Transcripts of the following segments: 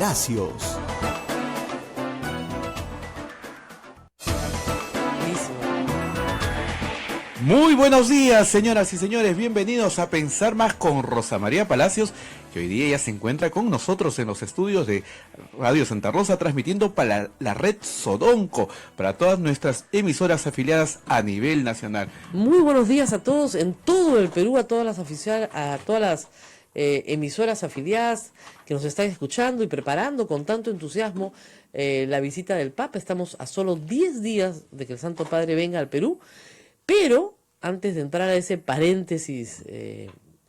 Palacios. Muy buenos días, señoras y señores, bienvenidos a Pensar Más con Rosa María Palacios, que hoy día ya se encuentra con nosotros en los estudios de Radio Santa Rosa, transmitiendo para la red Sodonco, para todas nuestras emisoras afiliadas a nivel nacional. Muy buenos días a todos en todo el Perú, a todas las emisoras afiliadas que nos están escuchando y preparando con tanto entusiasmo la visita del Papa. Estamos a solo 10 días de que el Santo Padre venga al Perú. Pero antes de entrar a ese paréntesis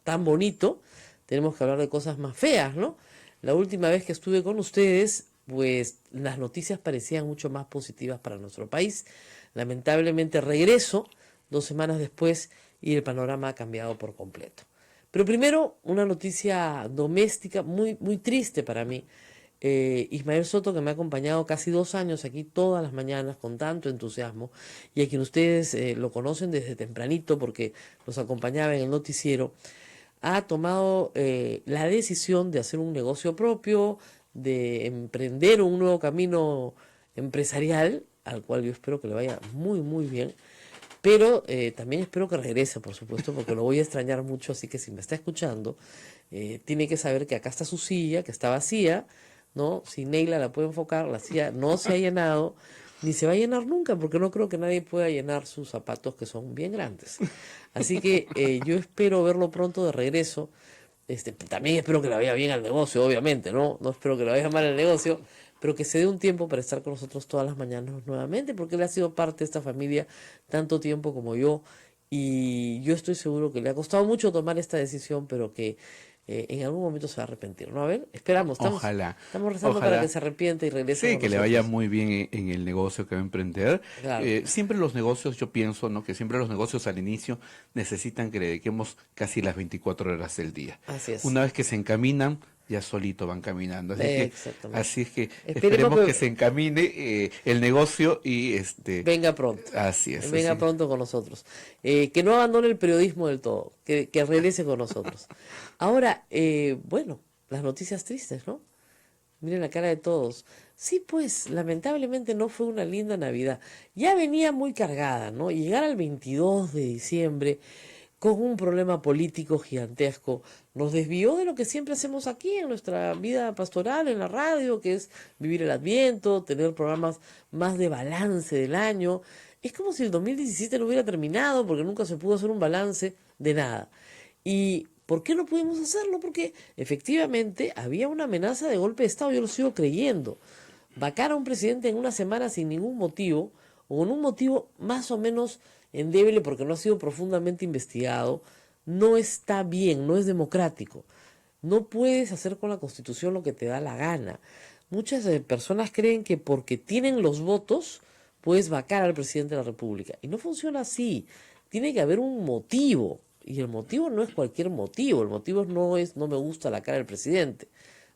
tan bonito, tenemos que hablar de cosas más feas, ¿no? La última vez que estuve con ustedes, pues las noticias parecían mucho más positivas para nuestro país. Lamentablemente regreso 2 semanas después y el panorama ha cambiado por completo. Pero primero, una noticia doméstica muy, muy triste para mí. Ismael Soto, que me ha acompañado casi 2 años aquí todas las mañanas con tanto entusiasmo, y a quien ustedes lo conocen desde tempranito porque nos acompañaba en el noticiero, ha tomado la decisión de hacer un negocio propio, de emprender un nuevo camino empresarial, al cual yo espero que le vaya muy, muy bien. Pero también espero que regrese, por supuesto, porque lo voy a extrañar mucho, así que si me está escuchando, tiene que saber que acá está su silla, que está vacía, ¿no? Si Neila la puede enfocar, la silla no se ha llenado, ni se va a llenar nunca, porque no creo que nadie pueda llenar sus zapatos, que son bien grandes. Así que yo espero verlo pronto de regreso. También espero que le vaya bien al negocio, obviamente, ¿no? No espero que le vaya mal al negocio, pero que se dé un tiempo para estar con nosotros todas las mañanas nuevamente, porque él ha sido parte de esta familia tanto tiempo como yo, y yo estoy seguro que le ha costado mucho tomar esta decisión, pero que en algún momento se va a arrepentir, ¿no? A ver, esperamos, estamos rezando Ojalá. para que se arrepienta y regrese Sí, con que le nosotros. vaya muy bien en el negocio que va a emprender. Claro. Siempre los negocios, yo pienso, ¿no? Que siempre los negocios al inicio necesitan que le dediquemos casi las 24 horas del día. Así es. Una vez que se encaminan, ya solito van caminando. Exactamente. Así es que esperemos que se encamine el negocio y venga pronto. Así es. Venga pronto con nosotros. Que no abandone el periodismo del todo, que regrese con nosotros. Ahora, bueno, las noticias tristes, ¿no? Miren la cara de todos. Sí, pues, lamentablemente no fue una linda Navidad. Ya venía muy cargada, ¿no? Llegar al 22 de diciembre con un problema político gigantesco nos desvió de lo que siempre hacemos aquí en nuestra vida pastoral, en la radio, que es vivir el Adviento, tener programas más de balance del año. Es como si el 2017 no hubiera terminado, porque nunca se pudo hacer un balance de nada. ¿Y por qué no pudimos hacerlo? Porque efectivamente había una amenaza de golpe de Estado, yo lo sigo creyendo. Vacar a un presidente en una semana sin ningún motivo, o con un motivo más o menos endeble porque no ha sido profundamente investigado, no está bien, no es democrático. No puedes hacer con la Constitución lo que te da la gana. Muchas personas creen que porque tienen los votos puedes vacar al presidente de la República. Y no funciona así. Tiene que haber un motivo. Y el motivo no es cualquier motivo. El motivo no es no me gusta la cara del presidente.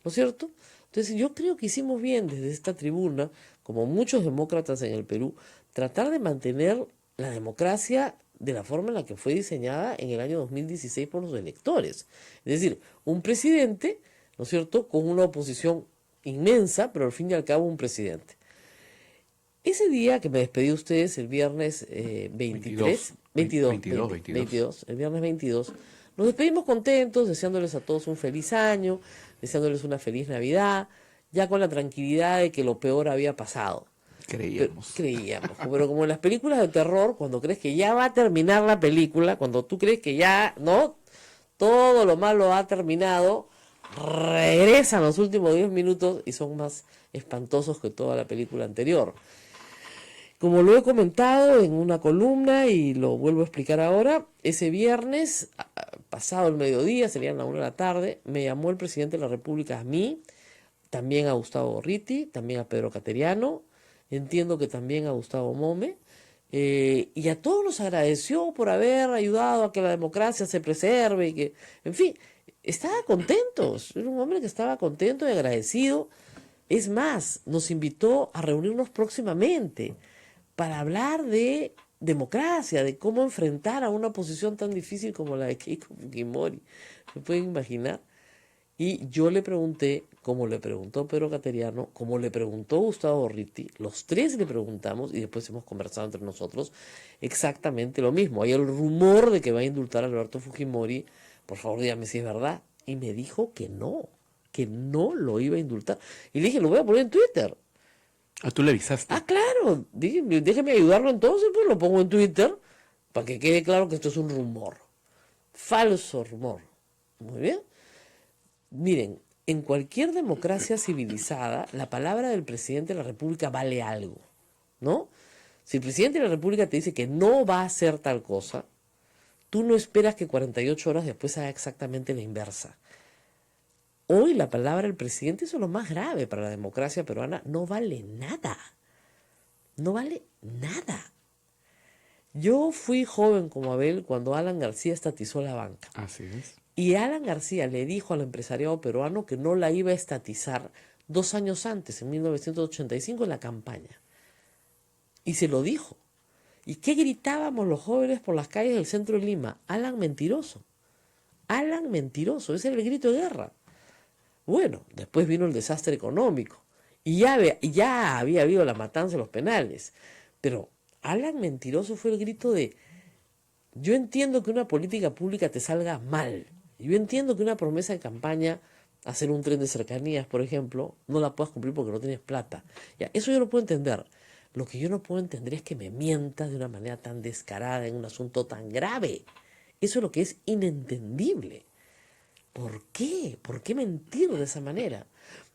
¿No es cierto? Entonces yo creo que hicimos bien desde esta tribuna, como muchos demócratas en el Perú, tratar de mantener la democracia de la forma en la que fue diseñada en el año 2016 por los electores. Es decir, un presidente, ¿no es cierto?, con una oposición inmensa, pero al fin y al cabo un presidente. Ese día que me despedí de ustedes, el viernes 22, el viernes 22, nos despedimos contentos, deseándoles a todos un feliz año, deseándoles una feliz Navidad, ya con la tranquilidad de que lo peor había pasado. Creíamos, pero como en las películas de terror, cuando crees que ya va a terminar la película, cuando tú crees que ya, ¿no?, todo lo malo ha terminado, regresan los últimos 10 minutos y son más espantosos que toda la película anterior. Como lo he comentado en una columna y lo vuelvo a explicar ahora, ese viernes, pasado el mediodía, serían las 1 de la tarde, me llamó el presidente de la República a mí, también a Gustavo Gorriti, también a Pedro Cateriano, entiendo que también a Gustavo Mome, y a todos nos agradeció por haber ayudado a que la democracia se preserve y que, en fin, estaba contento, era un hombre que estaba contento y agradecido. Es más, nos invitó a reunirnos próximamente para hablar de democracia, de cómo enfrentar a una posición tan difícil como la de Keiko Fujimori. ¿Se pueden imaginar? Y yo le pregunté como le preguntó Pedro Cateriano, como le preguntó Gustavo Borriti, los tres le preguntamos y después hemos conversado entre nosotros exactamente lo mismo. Hay el rumor de que va a indultar a Alberto Fujimori, por favor dígame si es verdad. Y me dijo que no lo iba a indultar. Y le dije, lo voy a poner en Twitter. Ah, tú le avisaste. Ah, claro, dije, déjeme ayudarlo entonces, pues lo pongo en Twitter para que quede claro que esto es un rumor. Falso rumor. Muy bien. Miren, en cualquier democracia civilizada, la palabra del presidente de la República vale algo, ¿no? Si el presidente de la República te dice que no va a hacer tal cosa, tú no esperas que 48 horas después haga exactamente la inversa. Hoy la palabra del presidente, eso es lo más grave para la democracia peruana, no vale nada. No vale nada. Yo fui joven como Abel cuando Alan García estatizó la banca. Así es. Y Alan García le dijo al empresariado peruano que no la iba a estatizar 2 años antes, en 1985, en la campaña. Y se lo dijo. ¿Y qué gritábamos los jóvenes por las calles del centro de Lima? Alan mentiroso. Alan mentiroso. Ese era el grito de guerra. Bueno, después vino el desastre económico. Y ya había habido la matanza de los penales. Pero Alan mentiroso fue el grito de: yo entiendo que una política pública te salga mal. Yo entiendo que una promesa de campaña, hacer un tren de cercanías, por ejemplo, no la puedas cumplir porque no tienes plata. Ya, eso yo lo puedo entender. Lo que yo no puedo entender es que me mientas de una manera tan descarada en un asunto tan grave. Eso es lo que es inentendible. ¿Por qué? ¿Por qué mentir de esa manera?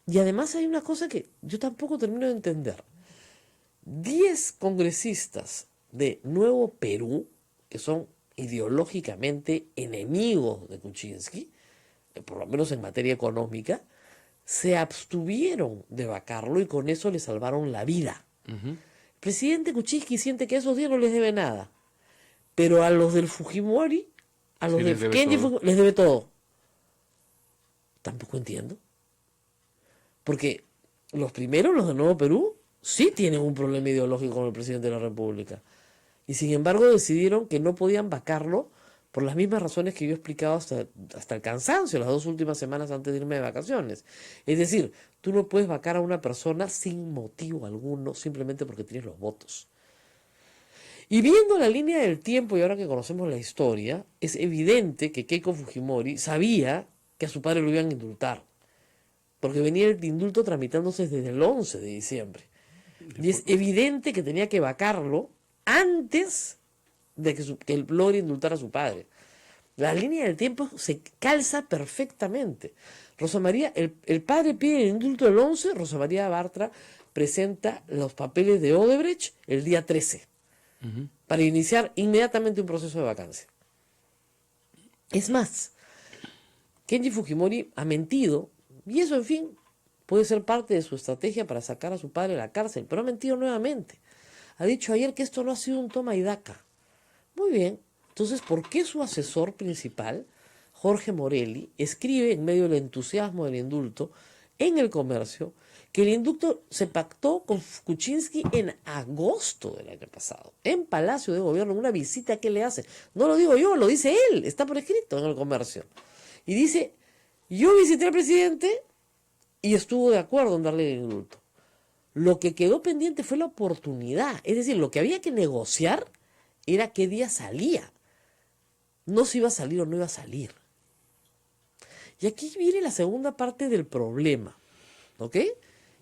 Y además hay una cosa que yo tampoco termino de entender. 10 congresistas de Nuevo Perú, que son ideológicamente enemigos de Kuczynski, por lo menos en materia económica, se abstuvieron de vacarlo y con eso le salvaron la vida. El presidente Kuczynski siente que a esos 10 no les debe nada, pero a los del Fujimori, a los Sí, del les debe Kenji todo. Fujimori, les debe todo. Tampoco entiendo. Porque los primeros, los de Nuevo Perú, sí tienen un problema ideológico con el presidente de la República. Y sin embargo decidieron que no podían vacarlo por las mismas razones que yo he explicado hasta el cansancio las 2 últimas semanas antes de irme de vacaciones. Es decir, tú no puedes vacar a una persona sin motivo alguno, simplemente porque tienes los votos. Y viendo la línea del tiempo y ahora que conocemos la historia, es evidente que Keiko Fujimori sabía que a su padre lo iban a indultar, porque venía el indulto tramitándose desde el 11 de diciembre. Y es evidente que tenía que vacarlo antes de que él logre indultar a su padre. La línea del tiempo se calza perfectamente. Rosa María, el padre pide el indulto el 11, Rosa María Bartra presenta los papeles de Odebrecht el día 13, para iniciar inmediatamente un proceso de vacancia. Es más, Kenji Fujimori ha mentido, y eso, en fin, puede ser parte de su estrategia para sacar a su padre de la cárcel, pero ha mentido nuevamente. Ha dicho ayer que esto no ha sido un toma y daca. Muy bien, entonces, ¿por qué su asesor principal, Jorge Morelli, escribe en medio del entusiasmo del indulto en El Comercio que el indulto se pactó con Kuczynski en agosto del año pasado, en Palacio de Gobierno, en una visita que le hace? No lo digo yo, lo dice él, está por escrito en El Comercio. Y dice: yo visité al presidente y estuvo de acuerdo en darle el indulto. Lo que quedó pendiente fue la oportunidad, es decir, lo que había que negociar era qué día salía, no si iba a salir o no iba a salir. Y aquí viene la segunda parte del problema, ¿ok?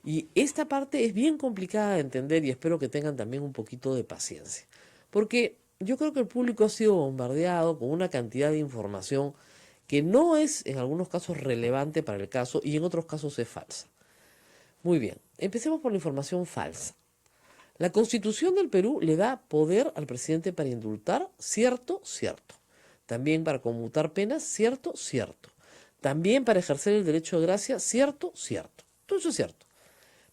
Y esta parte es bien complicada de entender y espero que tengan también un poquito de paciencia, porque yo creo que el público ha sido bombardeado con una cantidad de información que no es en algunos casos relevante para el caso y en otros casos es falsa. Muy bien, empecemos por la información falsa. La Constitución del Perú le da poder al presidente para indultar, cierto, cierto. También para conmutar penas, cierto, cierto. También para ejercer el derecho de gracia, cierto, cierto. Todo eso es cierto.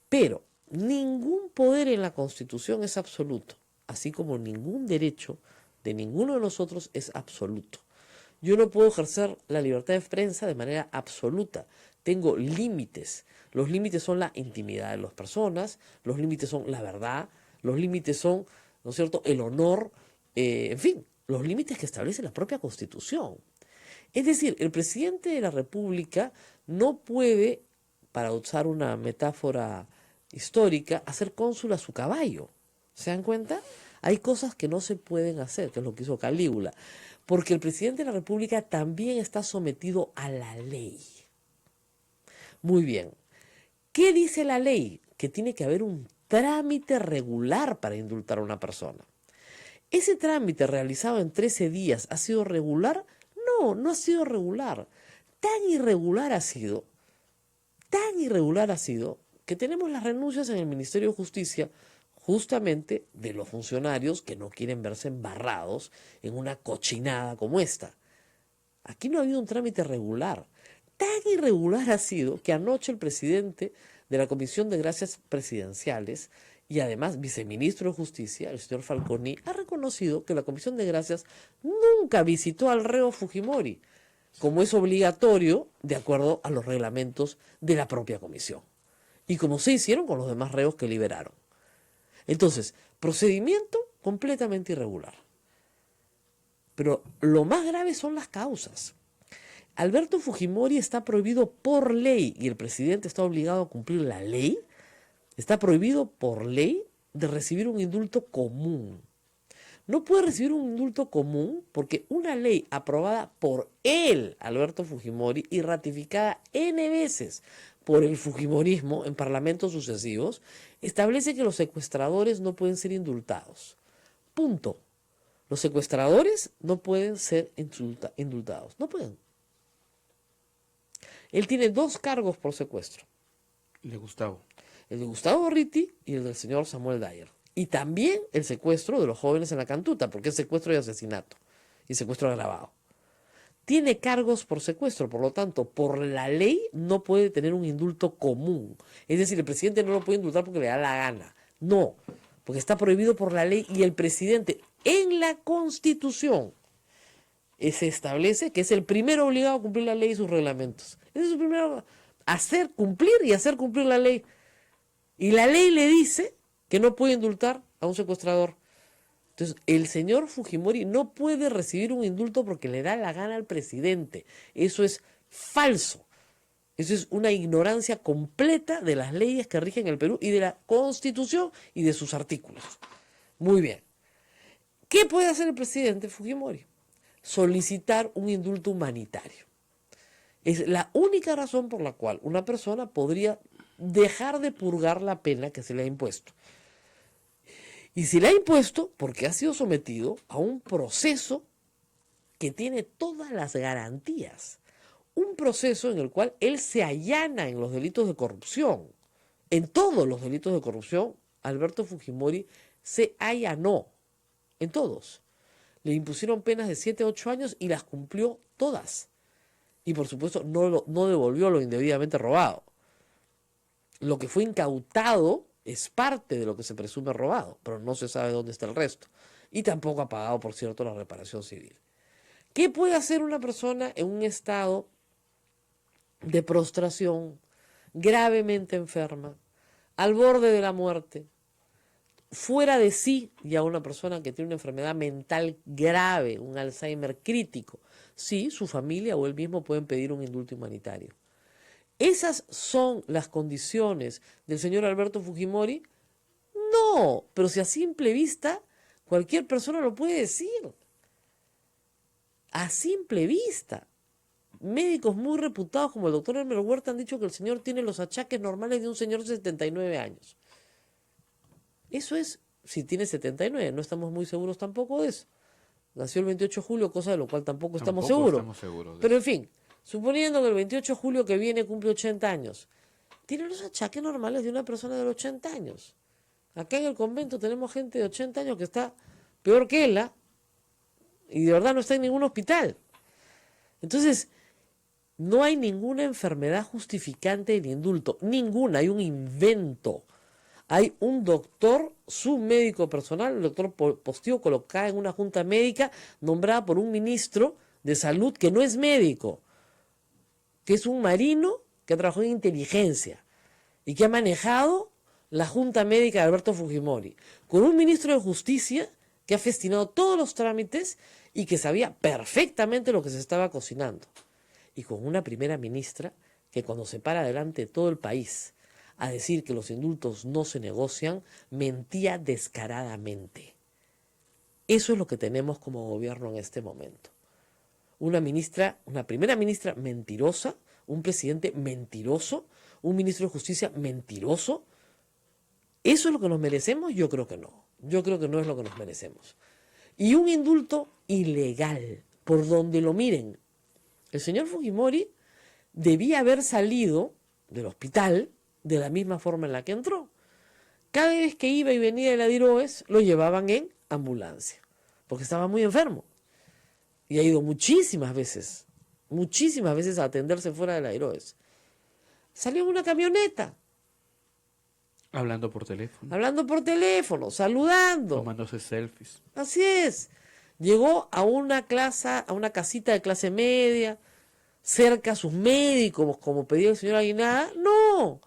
Pero ningún poder en la Constitución es absoluto, así como ningún derecho de ninguno de nosotros es absoluto. Yo no puedo ejercer la libertad de prensa de manera absoluta. Tengo límites. Los límites son la intimidad de las personas, los límites son la verdad, los límites son, ¿no es cierto?, el honor, en fin, los límites que establece la propia Constitución. Es decir, el presidente de la República no puede para usar una metáfora histórica, hacer cónsul a su caballo. ¿Se dan cuenta? Hay cosas que no se pueden hacer, que es lo que hizo Calígula, porque el presidente de la República también está sometido a la ley. Muy bien. ¿Qué dice la ley? Que tiene que haber un trámite regular para indultar a una persona. ¿Ese trámite realizado en 13 días ha sido regular? No, no ha sido regular. Tan irregular ha sido que tenemos las renuncias en el Ministerio de Justicia justamente de los funcionarios que no quieren verse embarrados en una cochinada como esta. Aquí no ha habido un trámite regular. Tan irregular ha sido que anoche el presidente de la Comisión de Gracias Presidenciales y además viceministro de Justicia, el señor Falconi, ha reconocido que la Comisión de Gracias nunca visitó al reo Fujimori, como es obligatorio de acuerdo a los reglamentos de la propia comisión, y como se hicieron con los demás reos que liberaron. Entonces, procedimiento completamente irregular. Pero lo más grave son las causas. Alberto Fujimori está prohibido por ley, y el presidente está obligado a cumplir la ley, está prohibido por ley de recibir un indulto común. No puede recibir un indulto común porque una ley aprobada por él, Alberto Fujimori, y ratificada N veces por el fujimorismo en parlamentos sucesivos, establece que los secuestradores no pueden ser indultados. Punto. Los secuestradores no pueden ser indultados. No pueden. Él tiene 2 cargos por secuestro. El de Gustavo. El de Gustavo Gorriti y el del señor Samuel Dyer. Y también el secuestro de los jóvenes en la Cantuta, porque es secuestro y asesinato. Y secuestro agravado. Tiene cargos por secuestro, por lo tanto, por la ley no puede tener un indulto común. Es decir, el presidente no lo puede indultar porque le da la gana. No, porque está prohibido por la ley y el presidente en la Constitución se establece que es el primero obligado a cumplir la ley y sus reglamentos. Es el primero hacer cumplir y hacer cumplir la ley. Y la ley le dice que no puede indultar a un secuestrador. Entonces, el señor Fujimori no puede recibir un indulto porque le da la gana al presidente. Eso es falso. Eso es una ignorancia completa de las leyes que rigen el Perú y de la Constitución y de sus artículos. Muy bien. ¿Qué puede hacer el presidente Fujimori? Solicitar un indulto humanitario. Es la única razón por la cual una persona podría dejar de purgar la pena que se le ha impuesto. Y se le ha impuesto porque ha sido sometido a un proceso que tiene todas las garantías. Un proceso en el cual él se allana en los delitos de corrupción. En todos los delitos de corrupción, Alberto Fujimori se allanó. En todos. Le impusieron penas de 7 a 8 años y las cumplió todas. Y por supuesto no devolvió lo indebidamente robado. Lo que fue incautado es parte de lo que se presume robado, pero no se sabe dónde está el resto. Y tampoco ha pagado, por cierto, la reparación civil. ¿Qué puede hacer una persona en un estado de prostración, gravemente enferma, al borde de la muerte, fuera de sí, ya una persona que tiene una enfermedad mental grave, un Alzheimer crítico? Sí, su familia o él mismo pueden pedir un indulto humanitario. ¿Esas son las condiciones del señor Alberto Fujimori? No, pero si a simple vista cualquier persona lo puede decir. A simple vista. Médicos muy reputados como el doctor Elmer Huerta han dicho que el señor tiene los achaques normales de un señor de 79 años. Eso es, si tiene 79, no estamos muy seguros tampoco de eso. Nació el 28 de julio, cosa de lo cual tampoco estamos seguros. Pero en fin, suponiendo que el 28 de julio que viene cumple 80 años, tiene los achaques normales de una persona de los 80 años. Acá en el convento tenemos gente de 80 años que está peor que él, y de verdad no está en ningún hospital. Entonces, no hay ninguna enfermedad justificante del indulto, ninguna, hay un invento. Hay un doctor, su médico personal, el doctor Postigo, colocado en una junta médica nombrada por un ministro de salud que no es médico, que es un marino que ha trabajado en inteligencia y que ha manejado la junta médica de Alberto Fujimori, con un ministro de justicia que ha festinado todos los trámites y que sabía perfectamente lo que se estaba cocinando, y con una primera ministra que cuando se para delante de todo el país a decir que los indultos no se negocian, mentía descaradamente. Eso es lo que tenemos como gobierno en este momento. Una primera ministra mentirosa, un presidente mentiroso, un ministro de Justicia mentiroso. ¿Eso es lo que nos merecemos? Yo creo que no. Yo creo que no es lo que nos merecemos. Y un indulto ilegal, por donde lo miren. El señor Fujimori debía haber salido del hospital de la misma forma en la que entró. Cada vez que iba y venía de la Diroes, lo llevaban en ambulancia, porque estaba muy enfermo. Y ha ido muchísimas veces a atenderse fuera de la Diroes. Salió en una camioneta. Hablando por teléfono, saludando. tomándose selfies. Así es. Llegó a una casita de clase media, cerca a sus médicos, como pedía el señor Aguinaga. No,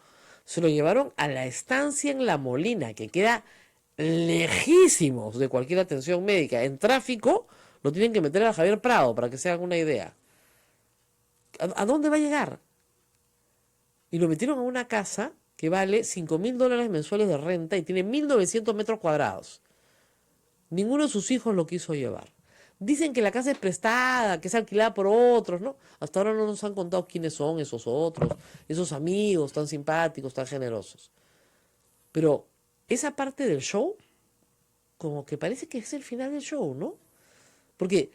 se lo llevaron a la estancia en La Molina, que queda lejísimos de cualquier atención médica. En tráfico lo tienen que meter a Javier Prado, para que se hagan una idea. ¿A dónde va a llegar? Y lo metieron a una casa que vale $5.000 mensuales de renta y tiene 1.900 metros cuadrados. Ninguno de sus hijos lo quiso llevar. Dicen que la casa es prestada, que es alquilada por otros, ¿no? Hasta ahora no nos han contado quiénes son esos otros, esos amigos tan simpáticos, tan generosos. Pero esa parte del show, como que parece que es el final del show, ¿no? Porque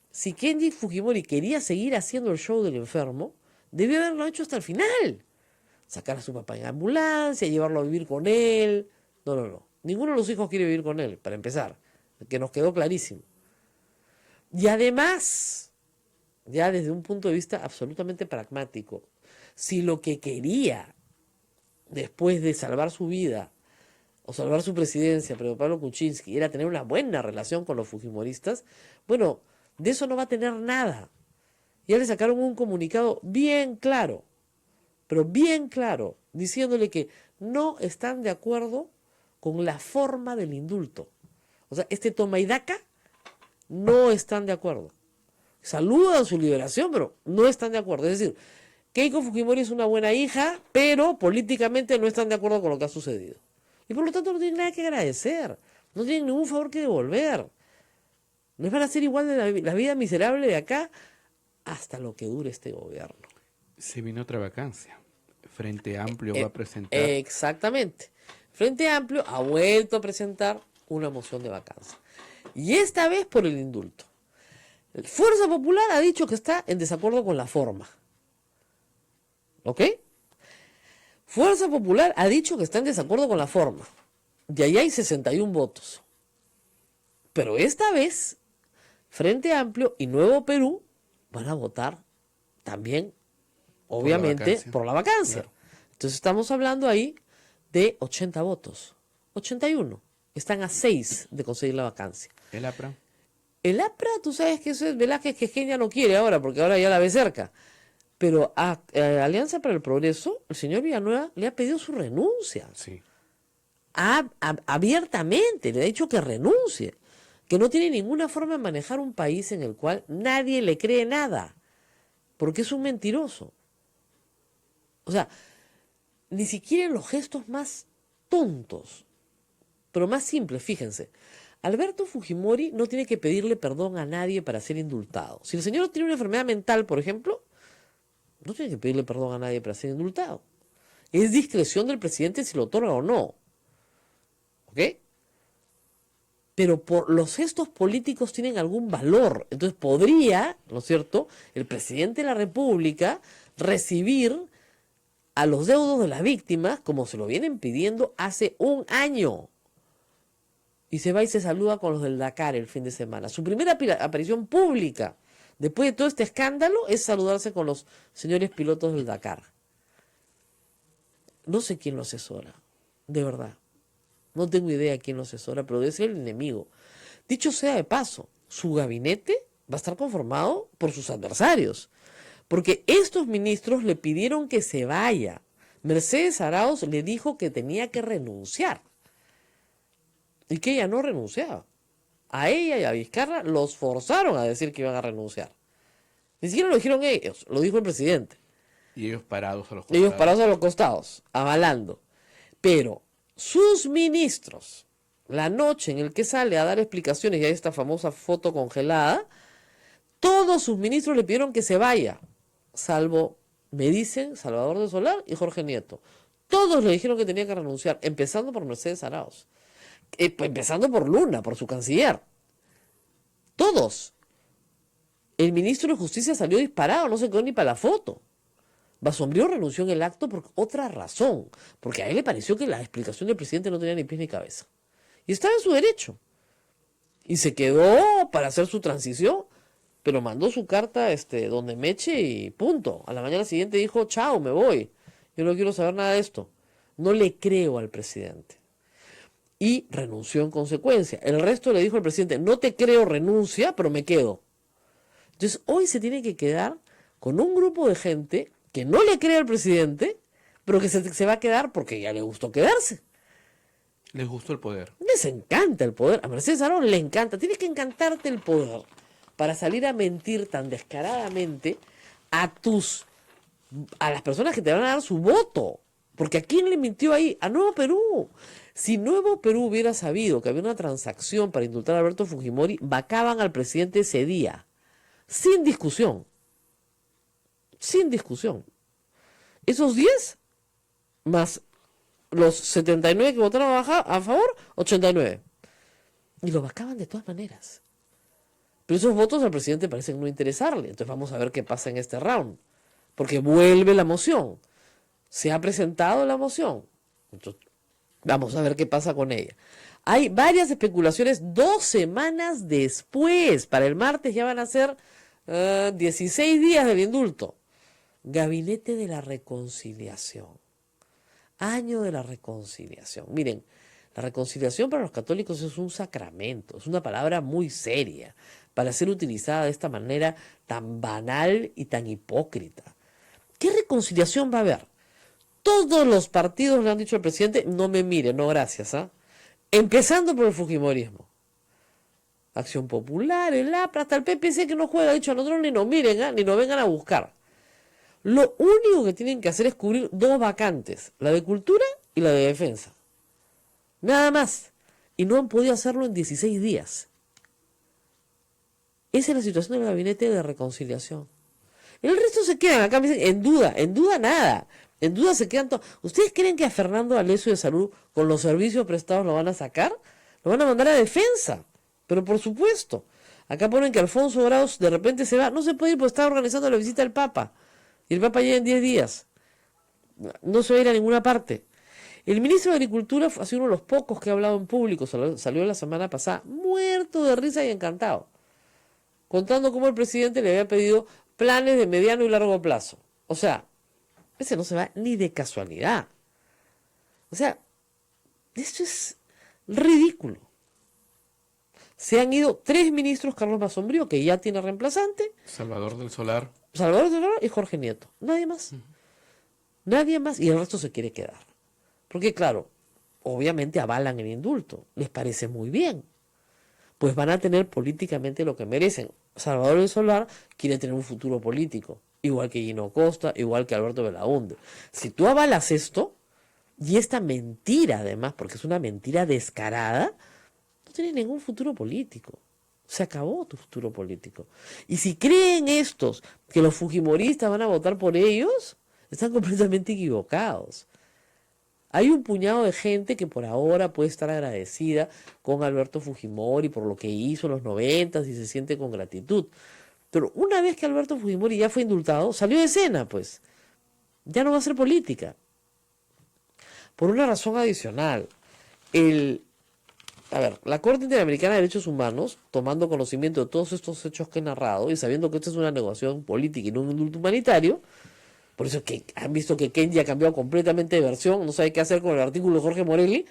si Kenji Fujimori quería seguir haciendo el show del enfermo, debió haberlo hecho hasta el final. Sacar a su papá en ambulancia, llevarlo a vivir con él. No. Ninguno de los hijos quiere vivir con él, para empezar, que nos quedó clarísimo. Y además, ya desde un punto de vista absolutamente pragmático, si lo que quería, después de salvar su vida, o salvar su presidencia, Pedro Pablo Kuczynski, era tener una buena relación con los fujimoristas, bueno, de eso no va a tener nada. Ya le sacaron un comunicado bien claro, pero bien claro, diciéndole que no están de acuerdo con la forma del indulto. O sea, este toma y daca no están de acuerdo. Saludan su liberación, pero no están de acuerdo. Es decir, Keiko Fujimori es una buena hija, pero políticamente no están de acuerdo con lo que ha sucedido. Y por lo tanto no tienen nada que agradecer, no tienen ningún favor que devolver. Les van a hacer igual de la vida miserable de acá hasta lo que dure este gobierno. Se viene otra vacancia. Frente Amplio va a presentar. Exactamente. Frente Amplio ha vuelto a presentar una moción de vacancia. Y esta vez por el indulto. Fuerza Popular ha dicho que está en desacuerdo con la forma. ¿Ok? Fuerza Popular ha dicho que está en desacuerdo con la forma. Y ahí hay 61 votos. Pero esta vez, Frente Amplio y Nuevo Perú van a votar también, obviamente, por la vacancia. Claro. Entonces estamos hablando ahí de 80 votos. 81. Están a 6 de conseguir la vacancia. ¿El APRA? El APRA, tú sabes que eso es Velázquez que Kenia no quiere ahora, porque ahora ya la ve cerca. Pero a Alianza para el Progreso, el señor Villanueva le ha pedido su renuncia. Sí. Abiertamente, le ha dicho que renuncie. Que no tiene ninguna forma de manejar un país en el cual nadie le cree nada. Porque es un mentiroso. O sea, ni siquiera en los gestos más tontos, pero más simples, fíjense. Alberto Fujimori no tiene que pedirle perdón a nadie para ser indultado. Si el señor tiene una enfermedad mental, por ejemplo, no tiene que pedirle perdón a nadie para ser indultado. Es discreción del presidente si lo otorga o no. ¿Ok? Pero por los gestos políticos tienen algún valor. Entonces podría, ¿no es cierto?, el presidente de la República recibir a los deudos de las víctimas como se lo vienen pidiendo hace un año. Y se va y se saluda con los del Dakar el fin de semana. Su primera aparición pública después de todo este escándalo es saludarse con los señores pilotos del Dakar. No sé quién lo asesora, de verdad. No tengo idea quién lo asesora, pero debe ser el enemigo. Dicho sea de paso, su gabinete va a estar conformado por sus adversarios. Porque estos ministros le pidieron que se vaya. Mercedes Arauz le dijo que tenía que renunciar. Y que ella no renunciaba. A ella y a Vizcarra los forzaron a decir que iban a renunciar. Ni siquiera lo dijeron ellos, lo dijo el presidente. Y ellos parados a los Ellos costados. parados a los costados, avalando. Pero sus ministros, la noche en el que sale a dar explicaciones, y hay esta famosa foto congelada, todos sus ministros le pidieron que se vaya, salvo, me dicen, Salvador de Solar y Jorge Nieto. Todos le dijeron que tenía que renunciar, empezando por Mercedes Arauz, empezando por Luna, por su canciller. Todos. El ministro de Justicia salió disparado, no se quedó ni para la foto. Basombrío renunció en el acto por otra razón, porque a él le pareció que la explicación del presidente no tenía ni pies ni cabeza. Y estaba en su derecho. Y se quedó para hacer su transición, pero mandó su carta donde Meche y punto. A la mañana siguiente dijo, chao, me voy. Yo no quiero saber nada de esto. No le creo al presidente. Y renunció en consecuencia. El resto le dijo al presidente, no te creo, renuncia, pero me quedo. Entonces hoy se tiene que quedar con un grupo de gente que no le cree al presidente, pero que se va a quedar porque ya le gustó quedarse. Les gustó el poder. Les encanta el poder. A Mercedes Arauz le encanta. Tienes que encantarte el poder para salir a mentir tan descaradamente a las personas que te van a dar su voto. Porque ¿a quién le mintió ahí? A Nuevo Perú. Si Nuevo Perú hubiera sabido que había una transacción para indultar a Alberto Fujimori, vacaban al presidente ese día. Sin discusión. Sin discusión. Esos 10 más los 79 que votaron a favor, 89. Y lo vacaban de todas maneras. Pero esos votos al presidente parecen no interesarle. Entonces vamos a ver qué pasa en este round. Porque vuelve la moción. Se ha presentado la moción. Entonces, vamos a ver qué pasa con ella. Hay varias especulaciones 2 semanas después. Para el martes ya van a ser 16 días del indulto. Gabinete de la Reconciliación. Año de la Reconciliación. Miren, la reconciliación para los católicos es un sacramento, es una palabra muy seria para ser utilizada de esta manera tan banal y tan hipócrita. ¿Qué reconciliación va a haber? Todos los partidos le han dicho al presidente, no me mire, no gracias, ¿ah? Empezando por el fujimorismo. Acción Popular, el APRA, hasta el PPC que no juega, ha dicho a nosotros ni nos miren, ¿ah? Ni nos vengan a buscar. Lo único que tienen que hacer es cubrir 2 vacantes, la de cultura y la de defensa. Nada más. Y no han podido hacerlo en 16 días. Esa es la situación del gabinete de reconciliación. El resto se quedan acá, me dicen, en duda nada. En duda se quedan todos. ¿Ustedes creen que a Fernando Alessio de Salud, con los servicios prestados, lo van a sacar? Lo van a mandar a defensa. Pero por supuesto. Acá ponen que Alfonso Graus de repente se va. No se puede ir porque está organizando la visita del Papa. Y el Papa llega en 10 días. No se va a ir a ninguna parte. El ministro de Agricultura ha sido uno de los pocos que ha hablado en público. Salió la semana pasada muerto de risa y encantado. Contando cómo el presidente le había pedido planes de mediano y largo plazo. O sea, ese no se va ni de casualidad. O sea, esto es ridículo. Se han ido 3 ministros, Carlos Basombrío, que ya tiene reemplazante, Salvador del Solar. Salvador de Solar y Jorge Nieto. Nadie más. Nadie más. Y el resto se quiere quedar. Porque claro, obviamente avalan el indulto. Les parece muy bien. Pues van a tener políticamente lo que merecen. Salvador del Solar quiere tener un futuro político. Igual que Gino Costa, igual que Alberto Belaúnde. Si tú avalas esto, y esta mentira además, porque es una mentira descarada, no tienes ningún futuro político. Se acabó tu futuro político. Y si creen estos que los fujimoristas van a votar por ellos, están completamente equivocados. Hay un puñado de gente que por ahora puede estar agradecida con Alberto Fujimori por lo que hizo en los 90 y se siente con gratitud. Pero una vez que Alberto Fujimori ya fue indultado, salió de escena, pues. Ya no va a ser política. Por una razón adicional. La Corte Interamericana de Derechos Humanos, tomando conocimiento de todos estos hechos que he narrado y sabiendo que esto es una negociación política y no un indulto humanitario, por eso es que han visto que Kennedy ha cambiado completamente de versión, no sabe qué hacer con el artículo de Jorge Morelli.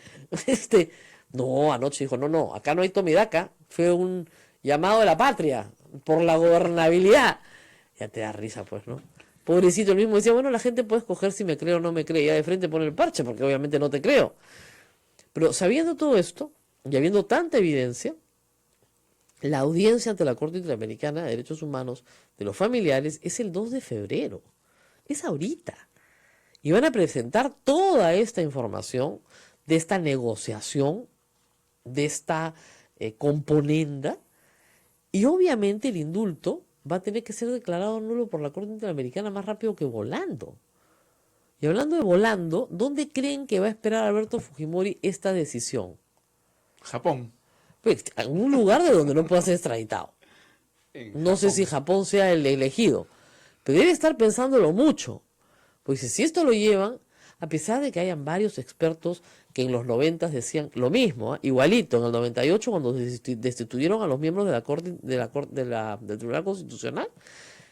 No, anoche dijo, no, acá no hay toma y daca, fue un llamado de la patria por la gobernabilidad. Ya te da risa, pues, ¿no? Pobrecito, el mismo decía, bueno, la gente puede escoger si me cree o no me cree, ya de frente pone el parche, porque obviamente no te creo. Pero sabiendo todo esto, y habiendo tanta evidencia, la audiencia ante la Corte Interamericana de Derechos Humanos de los familiares es el 2 de febrero. es ahorita. Y van a presentar toda esta información de esta negociación, de esta componenda, y obviamente el indulto va a tener que ser declarado nulo por la Corte Interamericana más rápido que volando. Y hablando de volando, ¿dónde creen que va a esperar Alberto Fujimori esta decisión? Japón. Pues, en un lugar de donde no pueda ser extraditado. No sé si Japón sea el elegido, pero debe estar pensándolo mucho. Pues si esto lo llevan, a pesar de que hayan varios expertos que en los 90 decían lo mismo, igualito, en el 98 cuando destituyeron a los miembros de la Corte, del Tribunal Constitucional,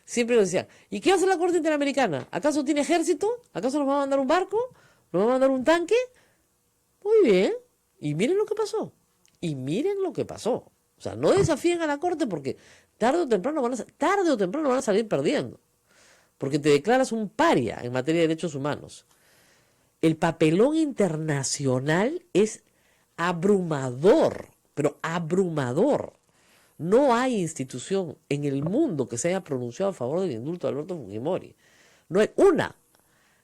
siempre nos decían, ¿y qué hace la Corte Interamericana? ¿Acaso tiene ejército? ¿Acaso nos va a mandar un barco? ¿Nos va a mandar un tanque? Muy bien. Y miren lo que pasó. Y miren lo que pasó. O sea, no desafíen a la Corte porque tarde o temprano van a salir perdiendo. Porque te declaras un paria en materia de derechos humanos. El papelón internacional es abrumador, pero abrumador. No hay institución en el mundo que se haya pronunciado a favor del indulto de Alberto Fujimori. No hay una.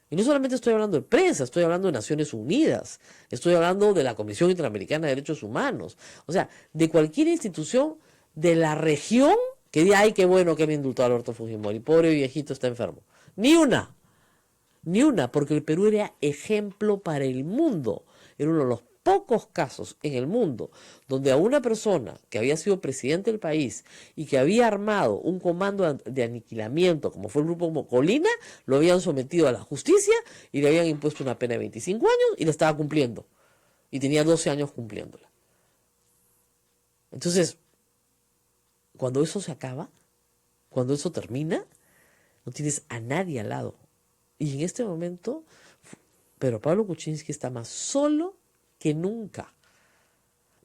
Y no solamente estoy hablando de prensa, estoy hablando de Naciones Unidas, estoy hablando de la Comisión Interamericana de Derechos Humanos. O sea, de cualquier institución de la región que diga, ay, qué bueno que me indultó a Alberto Fujimori, pobre viejito está enfermo. Ni una, porque el Perú era ejemplo para el mundo. Era uno de los pocos casos en el mundo donde a una persona que había sido presidente del país y que había armado un comando de aniquilamiento, como fue el grupo Mocolina, lo habían sometido a la justicia y le habían impuesto una pena de 25 años y la estaba cumpliendo. Y tenía 12 años cumpliéndola. Entonces, cuando eso se acaba, cuando eso termina, no tienes a nadie al lado. Y en este momento, Pedro Pablo Kuczynski está más solo que nunca.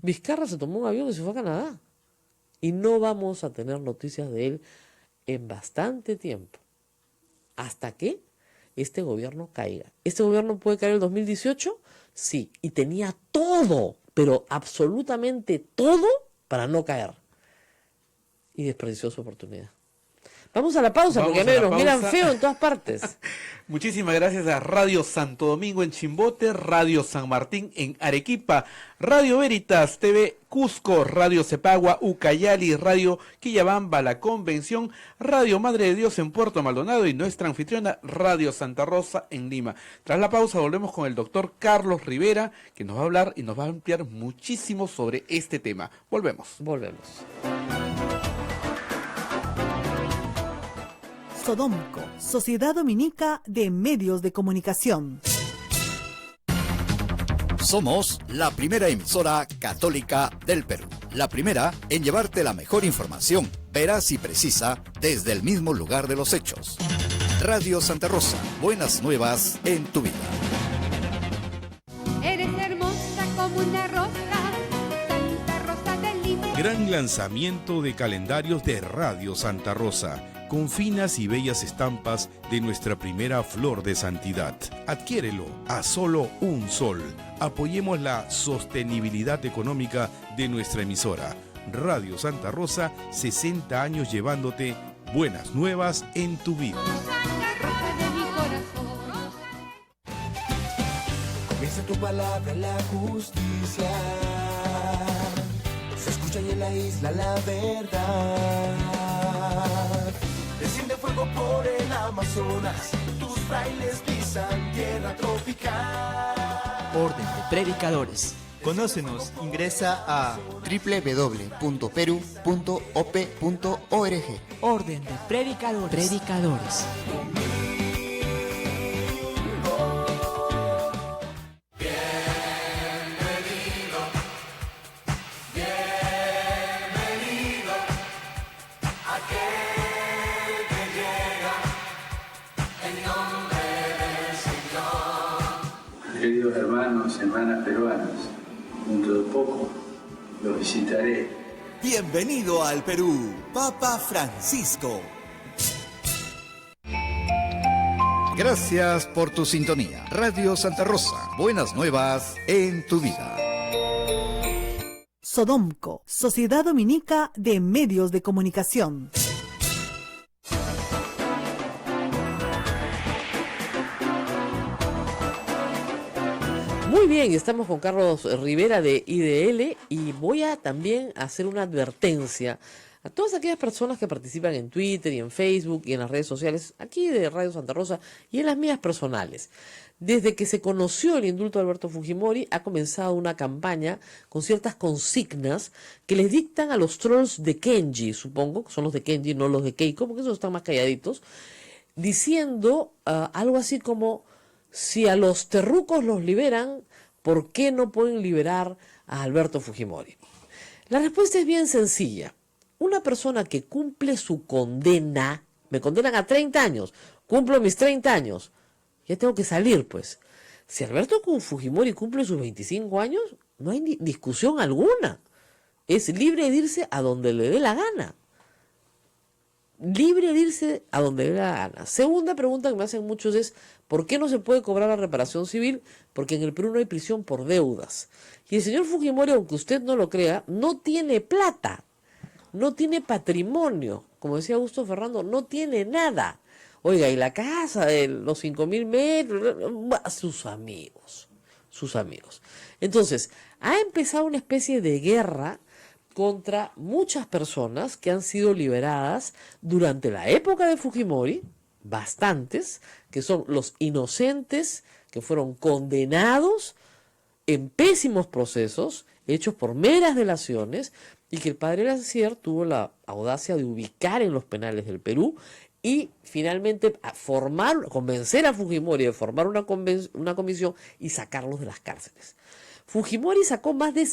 Vizcarra se tomó un avión y se fue a Canadá. Y no vamos a tener noticias de él en bastante tiempo. Hasta que este gobierno caiga. ¿Este gobierno puede caer en el 2018? Sí. Y tenía todo, pero absolutamente todo para no caer. Y desperdició su oportunidad. Vamos a la pausa, porque nos miran feo en todas partes. Muchísimas gracias a Radio Santo Domingo en Chimbote, Radio San Martín en Arequipa, Radio Veritas TV Cusco, Radio Cepagua Ucayali, Radio Quillabamba La Convención, Radio Madre de Dios en Puerto Maldonado y nuestra anfitriona Radio Santa Rosa en Lima. Tras la pausa volvemos con el doctor Carlos Rivera, que nos va a hablar y nos va a ampliar muchísimo sobre este tema. Volvemos. Sodomco, Sociedad Dominica de Medios de Comunicación. Somos la primera emisora católica del Perú. La primera en llevarte la mejor información, veraz y precisa, desde el mismo lugar de los hechos. Radio Santa Rosa, buenas nuevas en tu vida. Eres hermosa como una rosa, Santa Rosa de Lima. Gran lanzamiento de calendarios de Radio Santa Rosa, con finas y bellas estampas de nuestra primera flor de santidad. Adquiérelo a solo $1. Apoyemos la sostenibilidad económica de nuestra emisora. Radio Santa Rosa, 60 años llevándote buenas nuevas en tu vida. Santa Rosa de mi corazón. Comienza tu palabra la justicia. Se escucha y en la isla la verdad. Desciende fuego por el Amazonas, tus frailes pisan tierra tropical. Orden de Predicadores. Conócenos, ingresa a www.peru.op.org. Orden de Predicadores. Queridos hermanos, hermanas peruanas, dentro de poco los visitaré. Bienvenido al Perú, Papa Francisco. Gracias por tu sintonía. Radio Santa Rosa, buenas nuevas en tu vida. Sodomco, Sociedad Dominica de Medios de Comunicación. Muy bien, estamos con Carlos Rivera de IDL y voy a también hacer una advertencia a todas aquellas personas que participan en Twitter y en Facebook y en las redes sociales, aquí de Radio Santa Rosa y en las mías personales. Desde que se conoció el indulto de Alberto Fujimori, ha comenzado una campaña con ciertas consignas que les dictan a los trolls de Kenji, supongo, que son los de Kenji, no los de Keiko, porque esos están más calladitos, diciendo algo así como: si a los terrucos los liberan, ¿por qué no pueden liberar a Alberto Fujimori? La respuesta es bien sencilla. Una persona que cumple su condena, me condenan a 30 años, cumplo mis 30 años, ya tengo que salir, pues. Si Alberto Fujimori cumple sus 25 años, no hay discusión alguna. Es libre de irse a donde le dé la gana. Libre de irse a donde le dé la gana. Segunda pregunta que me hacen muchos es: ¿por qué no se puede cobrar la reparación civil? Porque en el Perú no hay prisión por deudas. Y el señor Fujimori, aunque usted no lo crea, no tiene plata, no tiene patrimonio. Como decía Augusto Ferrando, no tiene nada. Oiga, y la casa de los 5.000 metros, sus amigos. Entonces, ha empezado una especie de guerra contra muchas personas que han sido liberadas durante la época de Fujimori, bastantes, que son los inocentes que fueron condenados en pésimos procesos, hechos por meras delaciones, y que el padre Lancier tuvo la audacia de ubicar en los penales del Perú y finalmente convencer a Fujimori de formar una comisión y sacarlos de las cárceles. Fujimori sacó más de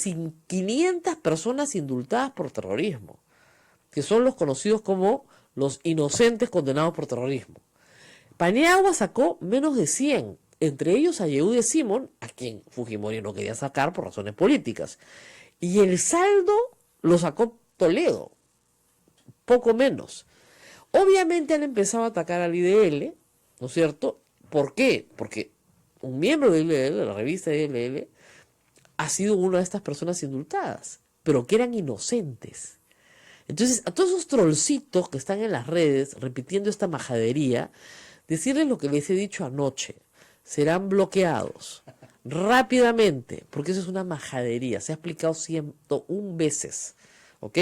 500 personas indultadas por terrorismo, que son los conocidos como los inocentes condenados por terrorismo. Paniagua sacó menos de 100, entre ellos a Yehude Simón, a quien Fujimori no quería sacar por razones políticas. Y el saldo lo sacó Toledo, poco menos. Obviamente han empezado a atacar al IDL, ¿no es cierto? ¿Por qué? Porque un miembro de IDL, de la revista IDL, ha sido una de estas personas indultadas, pero que eran inocentes. Entonces, a todos esos trollcitos que están en las redes repitiendo esta majadería, decirles lo que les he dicho anoche: serán bloqueados rápidamente, porque eso es una majadería, se ha explicado 101 veces, ¿ok?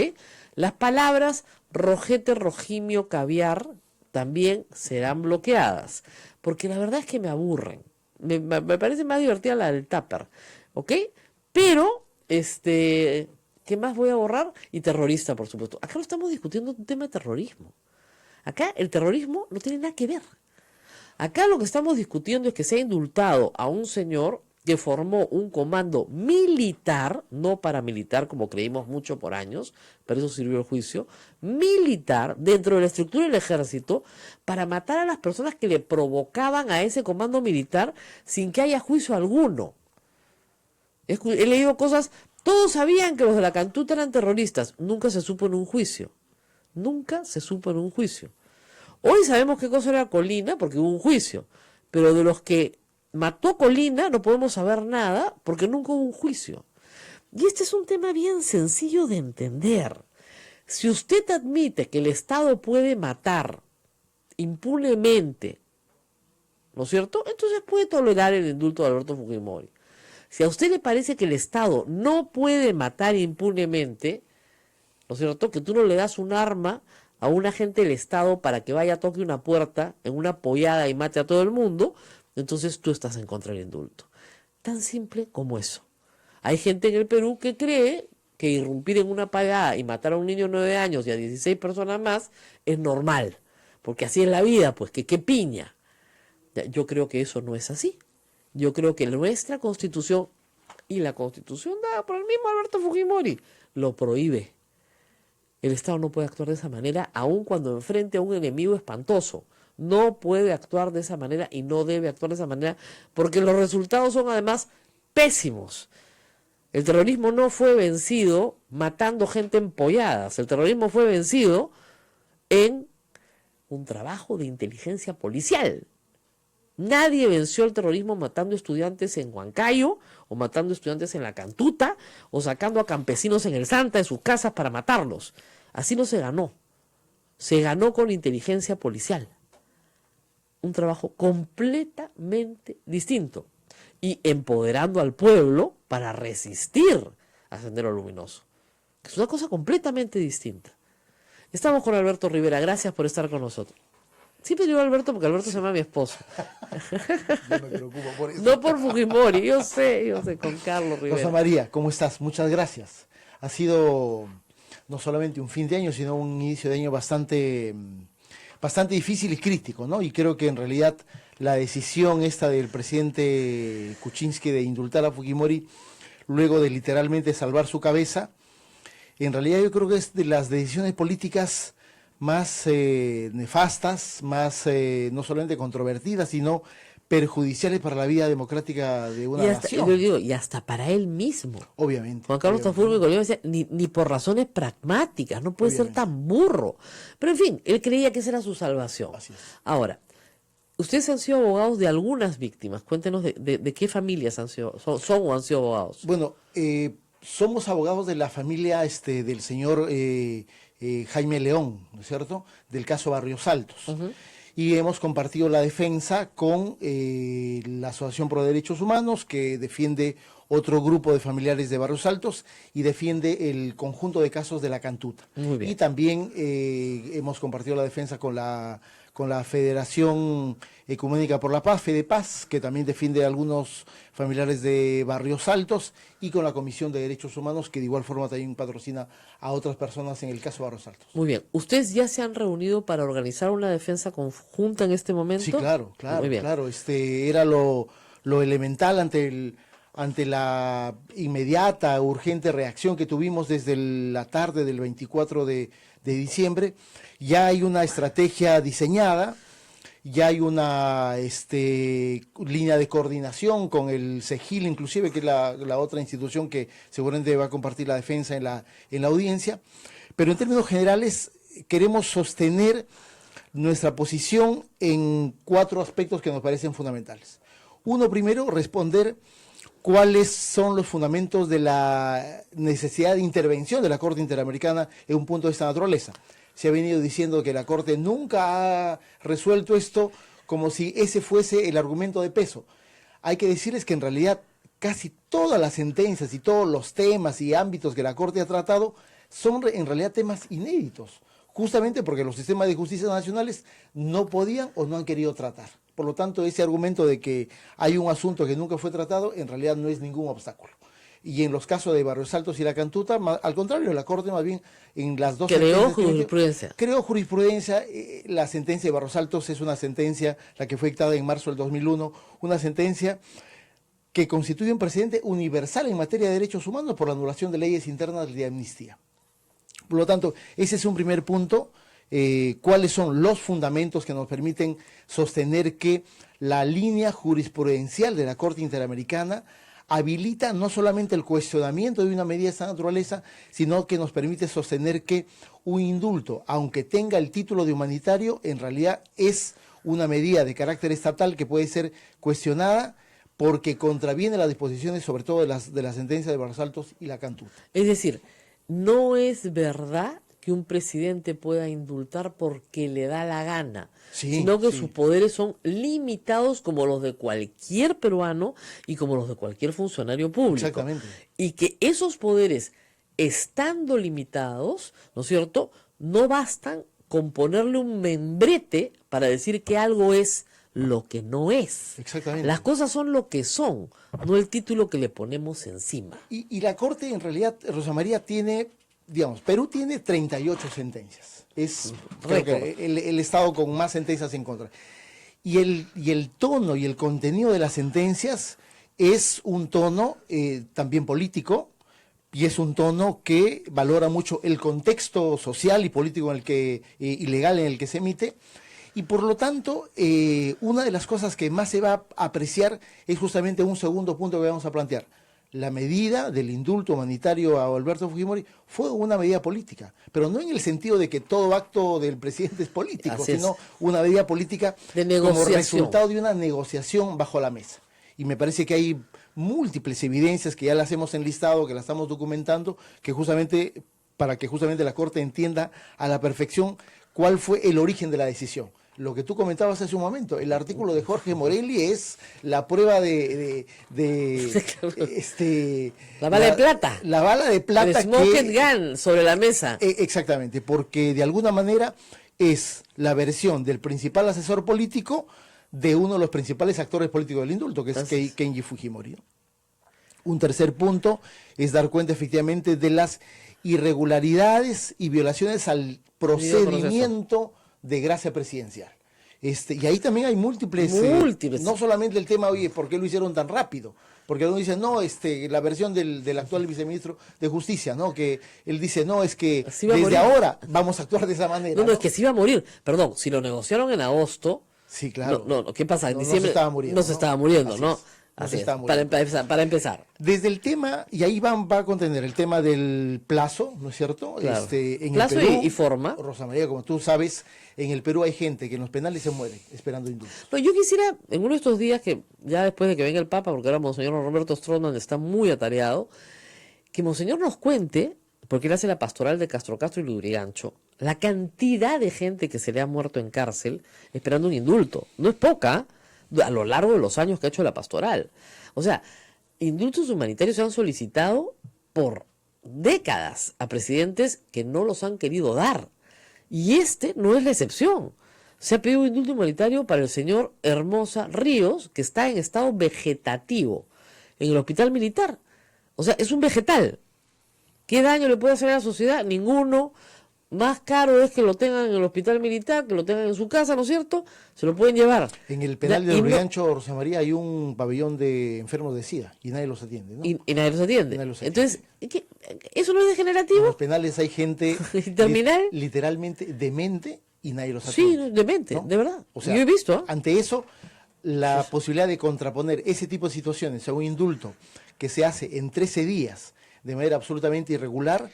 Las palabras rojete, rojimio, caviar también serán bloqueadas, porque la verdad es que me aburren, me parece más divertida la del tupper, ¿ok? Pero, ¿qué más voy a borrar? Y terrorista, por supuesto. Acá no estamos discutiendo un tema de terrorismo. Acá el terrorismo no tiene nada que ver. Acá lo que estamos discutiendo es que se ha indultado a un señor que formó un comando militar, no paramilitar como creímos mucho por años, pero eso sirvió el juicio, militar dentro de la estructura del ejército para matar a las personas que le provocaban a ese comando militar sin que haya juicio alguno. He leído cosas, todos sabían que los de la Cantuta eran terroristas, nunca se supo en un juicio. Nunca se supo en un juicio. Hoy sabemos qué cosa era Colina porque hubo un juicio, pero de los que mató Colina no podemos saber nada porque nunca hubo un juicio. Y este es un tema bien sencillo de entender. Si usted admite que el Estado puede matar impunemente, ¿no es cierto?, entonces puede tolerar el indulto de Alberto Fujimori. Si a usted le parece que el Estado no puede matar impunemente, ¿no es cierto?, que tú no le das un arma a un agente del Estado para que vaya a toque una puerta en una pollada y mate a todo el mundo, entonces tú estás en contra del indulto. Tan simple como eso. Hay gente en el Perú que cree que irrumpir en una pollada y matar a un niño de 9 años y a 16 personas más es normal, porque así es la vida, pues que qué piña. Yo creo que eso no es así. Yo creo que nuestra Constitución y la Constitución dada por el mismo Alberto Fujimori lo prohíbe. El Estado no puede actuar de esa manera, aun cuando enfrente a un enemigo espantoso. No puede actuar de esa manera y no debe actuar de esa manera porque los resultados son además pésimos. El terrorismo no fue vencido matando gente en polladas. El terrorismo fue vencido en un trabajo de inteligencia policial. Nadie venció el terrorismo matando estudiantes en Huancayo, o matando estudiantes en la Cantuta, o sacando a campesinos en el Santa de sus casas para matarlos. Así no se ganó. Se ganó con inteligencia policial. Un trabajo completamente distinto. y empoderando al pueblo para resistir a Sendero Luminoso. Es una cosa completamente distinta. Estamos con Alberto Rivera, gracias por estar con nosotros. Siempre digo Alberto porque Alberto se llama mi esposo. Yo me preocupo por eso. No por Fujimori, yo sé, con Carlos Rivera. Rosa María, ¿cómo estás? Muchas gracias. Ha sido no solamente un fin de año, sino un inicio de año bastante difícil y crítico, ¿no? Y creo que en realidad la decisión esta del presidente Kuczynski de indultar a Fujimori, luego de literalmente salvar su cabeza, en realidad yo creo que es de las decisiones políticas más nefastas, más no solamente controvertidas, sino perjudiciales para la vida democrática de una nación. Yo digo, y hasta para él mismo. Obviamente. Juan Carlos Tafur decía, ni por razones pragmáticas, no puede ser tan burro. Pero en fin, él creía que esa era su salvación. Así es. Ahora, ustedes han sido abogados de algunas víctimas. Cuéntenos de qué familias son o han sido abogados. Bueno, somos abogados de la familia del señor Jaime León, ¿no es cierto?, del caso Barrios Altos. Y hemos compartido la defensa con la Asociación Pro Derechos Humanos, que defiende otro grupo de familiares de Barrios Altos y defiende el conjunto de casos de la Cantuta. Muy bien. Y también hemos compartido la defensa con la Federación Ecuménica por la Paz, FEDEPAZ, que también defiende a algunos familiares de Barrios Altos, y con la Comisión de Derechos Humanos, que de igual forma también patrocina a otras personas en el caso Barrios Altos. Muy bien. ¿Ustedes ya se han reunido para organizar una defensa conjunta en este momento? Sí, claro. Muy bien. Claro. Era lo elemental ante la inmediata, urgente reacción que tuvimos desde la tarde del 24 de diciembre. Ya hay una estrategia diseñada, ya hay una línea de coordinación con el CEGIL, inclusive, que es la otra institución que seguramente va a compartir la defensa en la audiencia. Pero en términos generales queremos sostener nuestra posición en 4 aspectos que nos parecen fundamentales. Uno, primero, responder cuáles son los fundamentos de la necesidad de intervención de la Corte Interamericana en un punto de esta naturaleza. Se ha venido diciendo que la Corte nunca ha resuelto esto, como si ese fuese el argumento de peso. Hay que decirles que en realidad casi todas las sentencias y todos los temas y ámbitos que la Corte ha tratado son en realidad temas inéditos, justamente porque los sistemas de justicia nacionales no podían o no han querido tratar. Por lo tanto, ese argumento de que hay un asunto que nunca fue tratado, en realidad no es ningún obstáculo. Y en los casos de Barrios Altos y la Cantuta, al contrario, la Corte más bien en las dos creó jurisprudencia. Creó jurisprudencia. La sentencia de Barrios Altos es una sentencia, la que fue dictada en marzo del 2001, una sentencia que constituye un precedente universal en materia de derechos humanos por la anulación de leyes internas de amnistía. Por lo tanto, ese es un primer punto. Cuáles son los fundamentos que nos permiten sostener que la línea jurisprudencial de la Corte Interamericana habilita no solamente el cuestionamiento de una medida de esta naturaleza, sino que nos permite sostener que un indulto, aunque tenga el título de humanitario, en realidad es una medida de carácter estatal que puede ser cuestionada porque contraviene las disposiciones, sobre todo de la sentencia de Barrios Altos y la Cantuta. Es decir, no es verdad que un presidente pueda indultar porque le da la gana, sino que sus poderes son limitados como los de cualquier peruano y como los de cualquier funcionario público. Exactamente. Y que esos poderes, estando limitados, ¿no es cierto?, no bastan con ponerle un membrete para decir que algo es lo que no es. Exactamente. Las cosas son lo que son, no el título que le ponemos encima. Y la Corte, en realidad, Rosa María, tiene, digamos, Perú tiene 38 sentencias. Es creo que el estado con más sentencias en contra. Y el tono y el contenido de las sentencias es un tono también político, y es un tono que valora mucho el contexto social y político en el que, y legal en el que se emite. Y por lo tanto, una de las cosas que más se va a apreciar es justamente un segundo punto que vamos a plantear. La medida del indulto humanitario a Alberto Fujimori fue una medida política, pero no en el sentido de que todo acto del presidente es político, sino una medida política como resultado de una negociación bajo la mesa. Y me parece que hay múltiples evidencias que ya las hemos enlistado, que las estamos documentando, que justamente para que justamente la Corte entienda a la perfección cuál fue el origen de la decisión. lo que tú comentabas hace un momento, el artículo de Jorge Morelli es la prueba la bala de plata. La bala de plata. El smoking gun sobre la mesa. Exactamente, porque de alguna manera es la versión del principal asesor político de uno de los principales actores políticos del indulto, que es Kenji Fujimori, ¿no? Un tercer punto es dar cuenta efectivamente de las irregularidades y violaciones al procedimiento de gracia presidencial. Y ahí también hay múltiples. No solamente el tema, oye, ¿por qué lo hicieron tan rápido? Porque algunos dicen, no, la versión del actual viceministro de Justicia, ¿no? Que él dice, no, es que desde ahora vamos a actuar de esa manera. No, es que sí iba a morir. Perdón, si lo negociaron en agosto. Sí, claro. ¿Qué pasa? En diciembre no se estaba muriendo. No se estaba muriendo, ¿no? Así es, para empezar. Desde el tema, y ahí va a contener el tema del plazo, ¿no es cierto? Claro. En plazo el Perú, y forma. Rosa María, como tú sabes, en el Perú hay gente que en los penales se muere esperando indultos. No, yo quisiera, en uno de estos días, que ya después de que venga el Papa, porque ahora Monseñor Roberto Stroman está muy atareado, que Monseñor nos cuente, porque él hace la pastoral de Castro Castro y Lurigancho, la cantidad de gente que se le ha muerto en cárcel esperando un indulto. No es poca, a lo largo de los años que ha hecho la pastoral. O sea, indultos humanitarios se han solicitado por décadas a presidentes que no los han querido dar. Y no es la excepción. Se ha pedido un indulto humanitario para el señor Hermosa Ríos, que está en estado vegetativo en el hospital militar. O sea, es un vegetal. ¿Qué daño le puede hacer a la sociedad? Ninguno. Más caro es que lo tengan en el hospital militar, que lo tengan en su casa, ¿no es cierto? Se lo pueden llevar. En el penal de Lurigancho, Rosa María, hay un pabellón de enfermos de SIDA y nadie los atiende, ¿no? Y nadie los atiende. Entonces, ¿eso no es degenerativo? En los penales hay gente terminal, literalmente demente y nadie los atiende. Sí, demente, ¿no? De verdad. O sea, yo he visto. Ante eso, la posibilidad de contraponer ese tipo de situaciones a un indulto que se hace en 13 días de manera absolutamente irregular,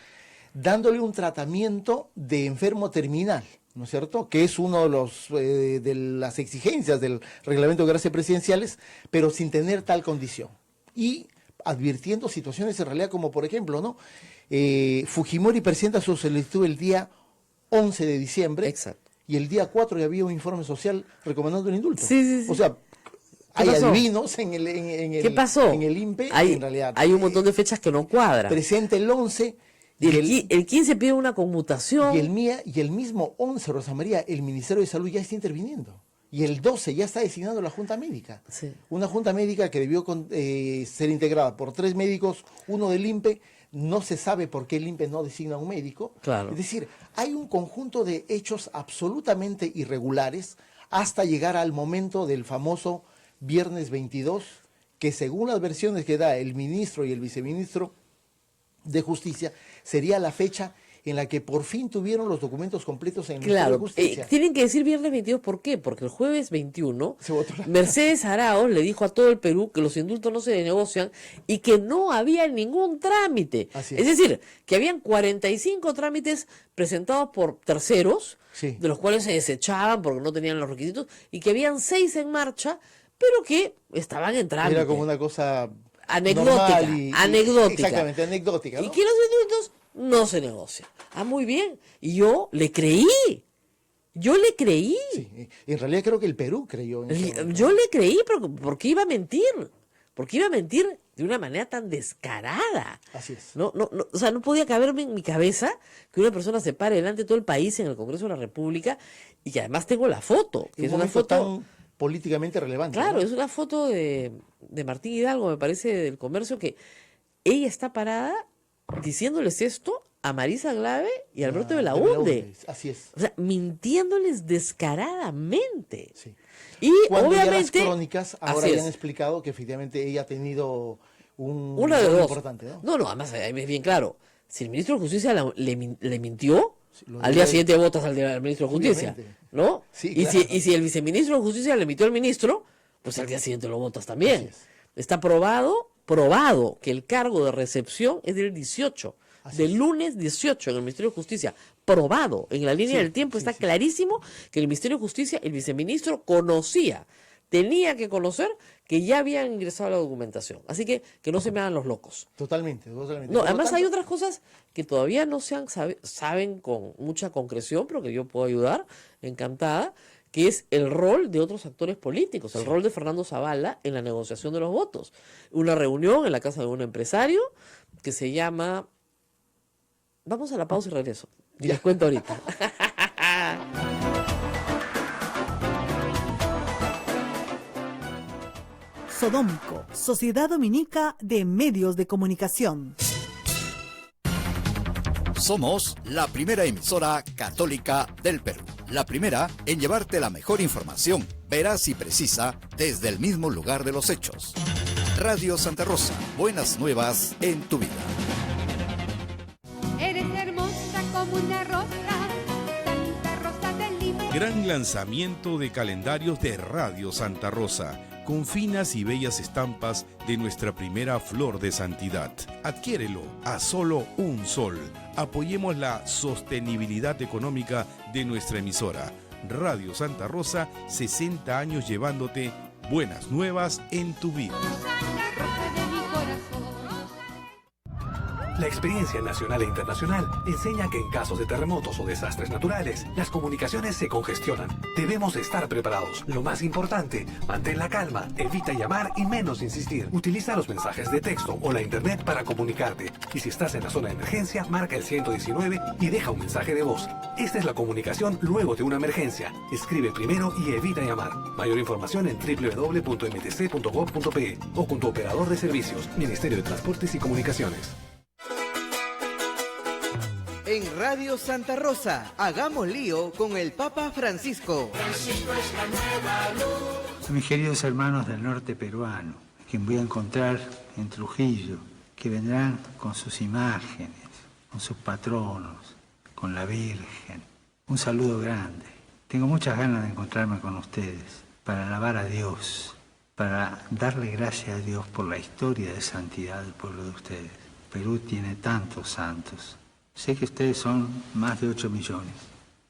dándole un tratamiento de enfermo terminal, ¿no es cierto? Que es uno de las exigencias del reglamento de gracias presidenciales, pero sin tener tal condición. Y advirtiendo situaciones en realidad como, por ejemplo, ¿no? Fujimori presenta su solicitud el día 11 de diciembre. Exacto. Y el día 4 ya había un informe social recomendando el indulto. Sí. O sea, hay adivinos en el ¿Qué pasó? En el INPE, en realidad. Hay un montón de fechas que no cuadran. Presenta el 11... el 15 pide una conmutación. Y el mismo 11, Rosa María, el Ministerio de Salud ya está interviniendo. Y el 12 ya está designando la Junta Médica. Sí. Una Junta Médica que debió ser integrada por 3 médicos, uno del INPE. No se sabe por qué el INPE no designa un médico. Claro. Es decir, hay un conjunto de hechos absolutamente irregulares hasta llegar al momento del famoso viernes 22, que según las versiones que da el ministro y el viceministro de Justicia, sería la fecha en la que por fin tuvieron los documentos completos en el Ministerio de Justicia. Tienen que decir viernes 22, ¿por qué? Porque el jueves 21, Mercedes Arauz le dijo a todo el Perú que los indultos no se negocian y que no había ningún trámite. Así es decir, que habían 45 trámites presentados por terceros, sí, de los cuales se desechaban porque no tenían los requisitos, y que habían 6 en marcha, pero que estaban en trámite. Era como una cosa anecdótica. Exactamente, anecdótica, ¿no? Y que los indultos no se negocian. Ah, muy bien. Y yo le creí. Sí, en realidad creo que el Perú creyó en eso. Yo le creí porque iba a mentir. Porque iba a mentir de una manera tan descarada. Así es. No, o sea, no podía caberme en mi cabeza que una persona se pare delante de todo el país en el Congreso de la República y que además tengo la foto. Que es una foto tan políticamente relevante. Claro, ¿no? es una foto de Martín Hidalgo, me parece, del Comercio, que ella está parada diciéndoles esto a Marisa Glave y Alberto Belaúnde. Así es. O sea, mintiéndoles descaradamente. Sí. Y cuando obviamente ya las crónicas ahora ya han explicado que efectivamente ella ha tenido una de dos. Importante, ¿no? No, además es bien claro. Si el ministro de Justicia le mintió, al día siguiente votas al ministro de Justicia, ¿no? Sí, y, claro. si el viceministro de Justicia le mintió al ministro, pues al día siguiente lo votas también. Está probado que el cargo de recepción es del 18, del lunes 18 en el Ministerio de Justicia. Probado, en la línea del tiempo está clarísimo que el Ministerio de Justicia, el viceministro tenía que conocer que ya habían ingresado la documentación. Así que no se me hagan los locos. Totalmente. No, además hay otras cosas que todavía no saben con mucha concreción, pero que yo puedo ayudar, encantada, que es el rol de otros actores políticos, el rol de Fernando Zavala en la negociación de los votos. Una reunión en la casa de un empresario que se llama... Vamos a la pausa y regreso. Y les cuento ahorita. Sodomco, Sociedad Dominica de Medios de Comunicación. Somos la primera emisora católica del Perú. La primera en llevarte la mejor información, veraz y precisa, desde el mismo lugar de los hechos. Radio Santa Rosa, buenas nuevas en tu vida. Eres hermosa como una rosa, Santa Rosa de Lima. Gran lanzamiento de calendarios de Radio Santa Rosa, con finas y bellas estampas de nuestra primera flor de santidad. Adquiérelo a solo un sol. Apoyemos la sostenibilidad económica de nuestra emisora. Radio Santa Rosa, 60 años llevándote buenas nuevas en tu vida. Santa Rosa de mi corazón. La experiencia nacional e internacional enseña que en casos de terremotos o desastres naturales, las comunicaciones se congestionan. Debemos estar preparados. Lo más importante, mantén la calma, evita llamar y menos insistir. Utiliza los mensajes de texto o la internet para comunicarte. Y si estás en la zona de emergencia, marca el 119 y deja un mensaje de voz. Esta es la comunicación luego de una emergencia. Escribe primero y evita llamar. Mayor información en www.mtc.gov.pe o con tu operador de servicios, Ministerio de Transportes y Comunicaciones. En Radio Santa Rosa, hagamos lío con el Papa Francisco. Francisco es la nueva luz. Mis queridos hermanos del norte peruano, quien voy a encontrar en Trujillo, que vendrán con sus imágenes, con sus patronos, con la Virgen. Un saludo grande. Tengo muchas ganas de encontrarme con ustedes para alabar a Dios, para darle gracias a Dios por la historia de santidad del pueblo de ustedes. Perú tiene tantos santos. Sé que ustedes son más de 8 millones.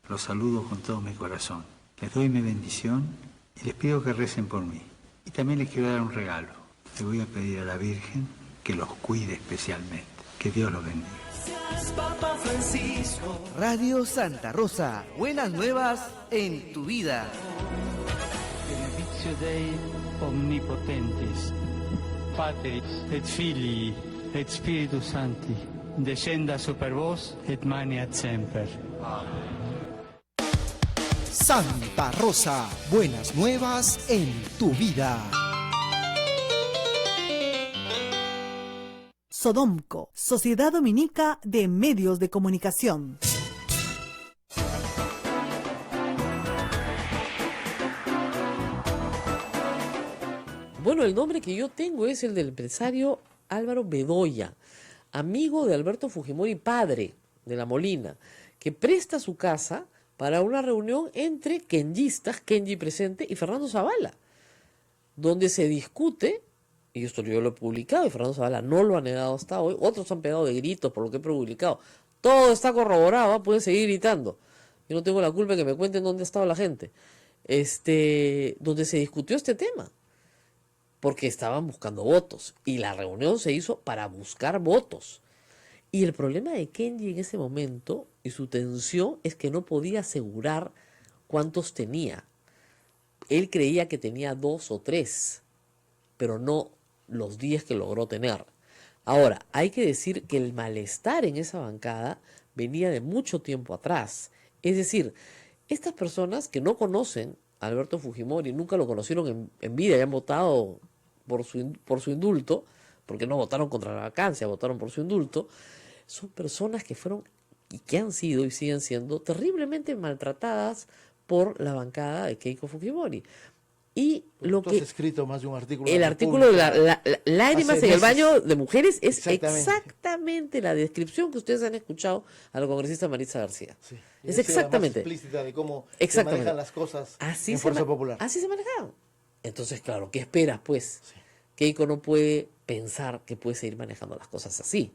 Los saludo con todo mi corazón. Les doy mi bendición y les pido que recen por mí. Y también les quiero dar un regalo. Le voy a pedir a la Virgen que los cuide especialmente. Que Dios los bendiga. Gracias, Papa Francisco. Radio Santa Rosa, buenas nuevas en tu vida. Benedictio Dei omnipotentis, Patris et Filii et Spiritus Sancti, descenda super vos et maniat semper. Santa Rosa, buenas nuevas en tu vida. Sodomco, Sociedad Dominica de Medios de Comunicación. Bueno, el nombre que yo tengo es el del empresario Álvaro Bedoya, amigo de Alberto Fujimori, padre de La Molina, que presta su casa para una reunión entre kenyistas, Kenji presente, y Fernando Zavala, donde se discute, y esto yo lo he publicado, y Fernando Zavala no lo ha negado hasta hoy, otros han pegado de gritos por lo que he publicado, todo está corroborado, pueden seguir gritando, yo no tengo la culpa de que me cuenten dónde ha estado la gente, donde se discutió este tema, porque estaban buscando votos, y la reunión se hizo para buscar votos. Y el problema de Kenji en ese momento, y su tensión, es que no podía asegurar cuántos tenía. Él creía que tenía 2 o 3, pero no los 10 que logró tener. Ahora, hay que decir que el malestar en esa bancada venía de mucho tiempo atrás. Es decir, estas personas que no conocen a Alberto Fujimori, nunca lo conocieron en vida y han votado por su indulto, porque no votaron contra la vacancia, votaron por su indulto, son personas que fueron y que han sido y siguen siendo terriblemente maltratadas por la bancada de Keiko Fujimori. Y lo que escrito más de un artículo. El artículo de lágrimas en el baño de mujeres es exactamente la descripción que ustedes han escuchado a la congresista Maritza García. Sí. Es exactamente. Más explícita de cómo se manejan las cosas en Fuerza Popular. Así se manejaban. Entonces, claro, ¿qué esperas, pues? Sí. Keiko no puede pensar que puede seguir manejando las cosas así,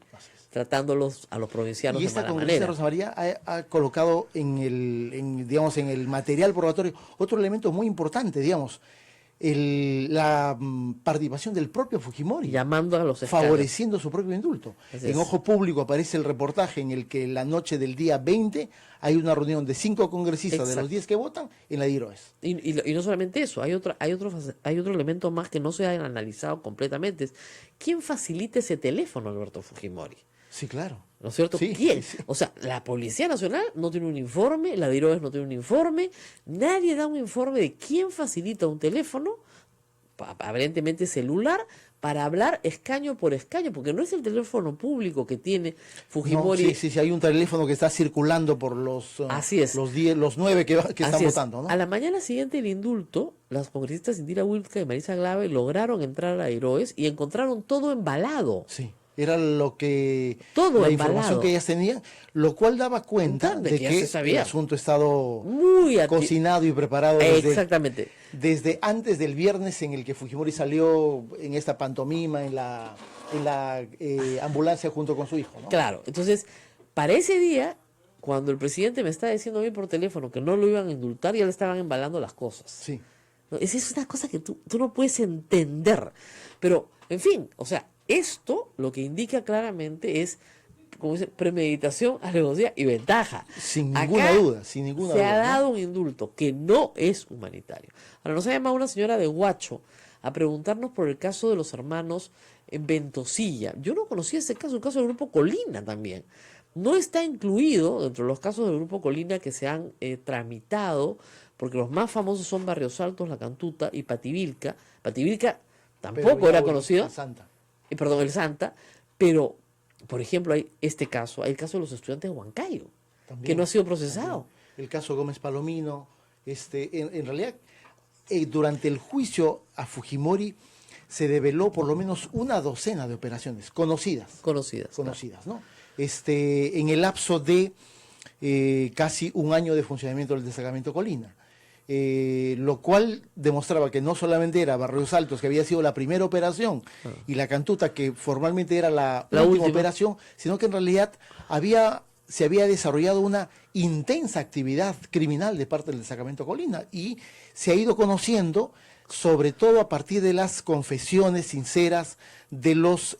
tratándolos a los provincianos de mala manera. Y esta congresista Rosa María ha colocado en el material probatorio otro elemento muy importante, digamos. la participación del propio Fujimori, llamando a los escaños, favoreciendo su propio indulto. En Ojo Público aparece el reportaje en el que la noche del día 20 hay una reunión de 5 congresistas de los 10 que votan en la de Iroes. Y no solamente eso, hay otro elemento más que no se ha analizado completamente. Es ¿quién facilita ese teléfono, Alberto Fujimori? Sí, claro. ¿No es cierto? Sí, ¿Quién? sí. O sea, la Policía Nacional no tiene un informe, la de Iroes no tiene un informe, nadie da un informe de quién facilita un teléfono, aparentemente celular, para hablar escaño por escaño, porque no es el teléfono público que tiene Fujimori. No, sí, hay un teléfono que está circulando por los, Así es. los 9 que están votando, ¿no? A la mañana siguiente del indulto, las congresistas Indira Wilka y Marisa Glave lograron entrar a Iroes y encontraron todo embalado. Sí. Era lo que todo la embalado. Información que ellas tenían, lo cual daba cuenta de que el asunto ha estado muy cocinado y preparado desde antes del viernes en el que Fujimori salió en esta pantomima en la ambulancia junto con su hijo, ¿no? Claro, entonces para ese día, cuando el presidente me está diciendo a mí por teléfono que no lo iban a indultar, ya le estaban embalando las cosas. Sí. ¿No? Esa es una cosa que tú no puedes entender, pero en fin, o sea, esto lo que indica claramente es, como dice, premeditación, alevosía y ventaja. Sin ninguna duda. Se ha dado un indulto que no es humanitario. Ahora nos ha llamado una señora de Huacho a preguntarnos por el caso de los hermanos en Ventosilla. Yo no conocía ese caso, el caso del Grupo Colina también. No está incluido dentro de los casos del Grupo Colina que se han tramitado, porque los más famosos son Barrios Altos, La Cantuta y Pativilca. Pativilca tampoco era conocido. El Santa, pero, por ejemplo, hay este caso, hay el caso de los estudiantes de Huancayo, que no ha sido procesado. El caso Gómez Palomino, en realidad, durante el juicio a Fujimori se develó por lo menos una docena de operaciones conocidas, ¿no? En el lapso de casi un año de funcionamiento del destacamento Colina. Lo cual demostraba que no solamente era Barrios Altos, que había sido la primera operación, y La Cantuta, que formalmente era la última operación, sino que en realidad se había desarrollado una intensa actividad criminal de parte del destacamento Colina, y se ha ido conociendo, sobre todo a partir de las confesiones sinceras de los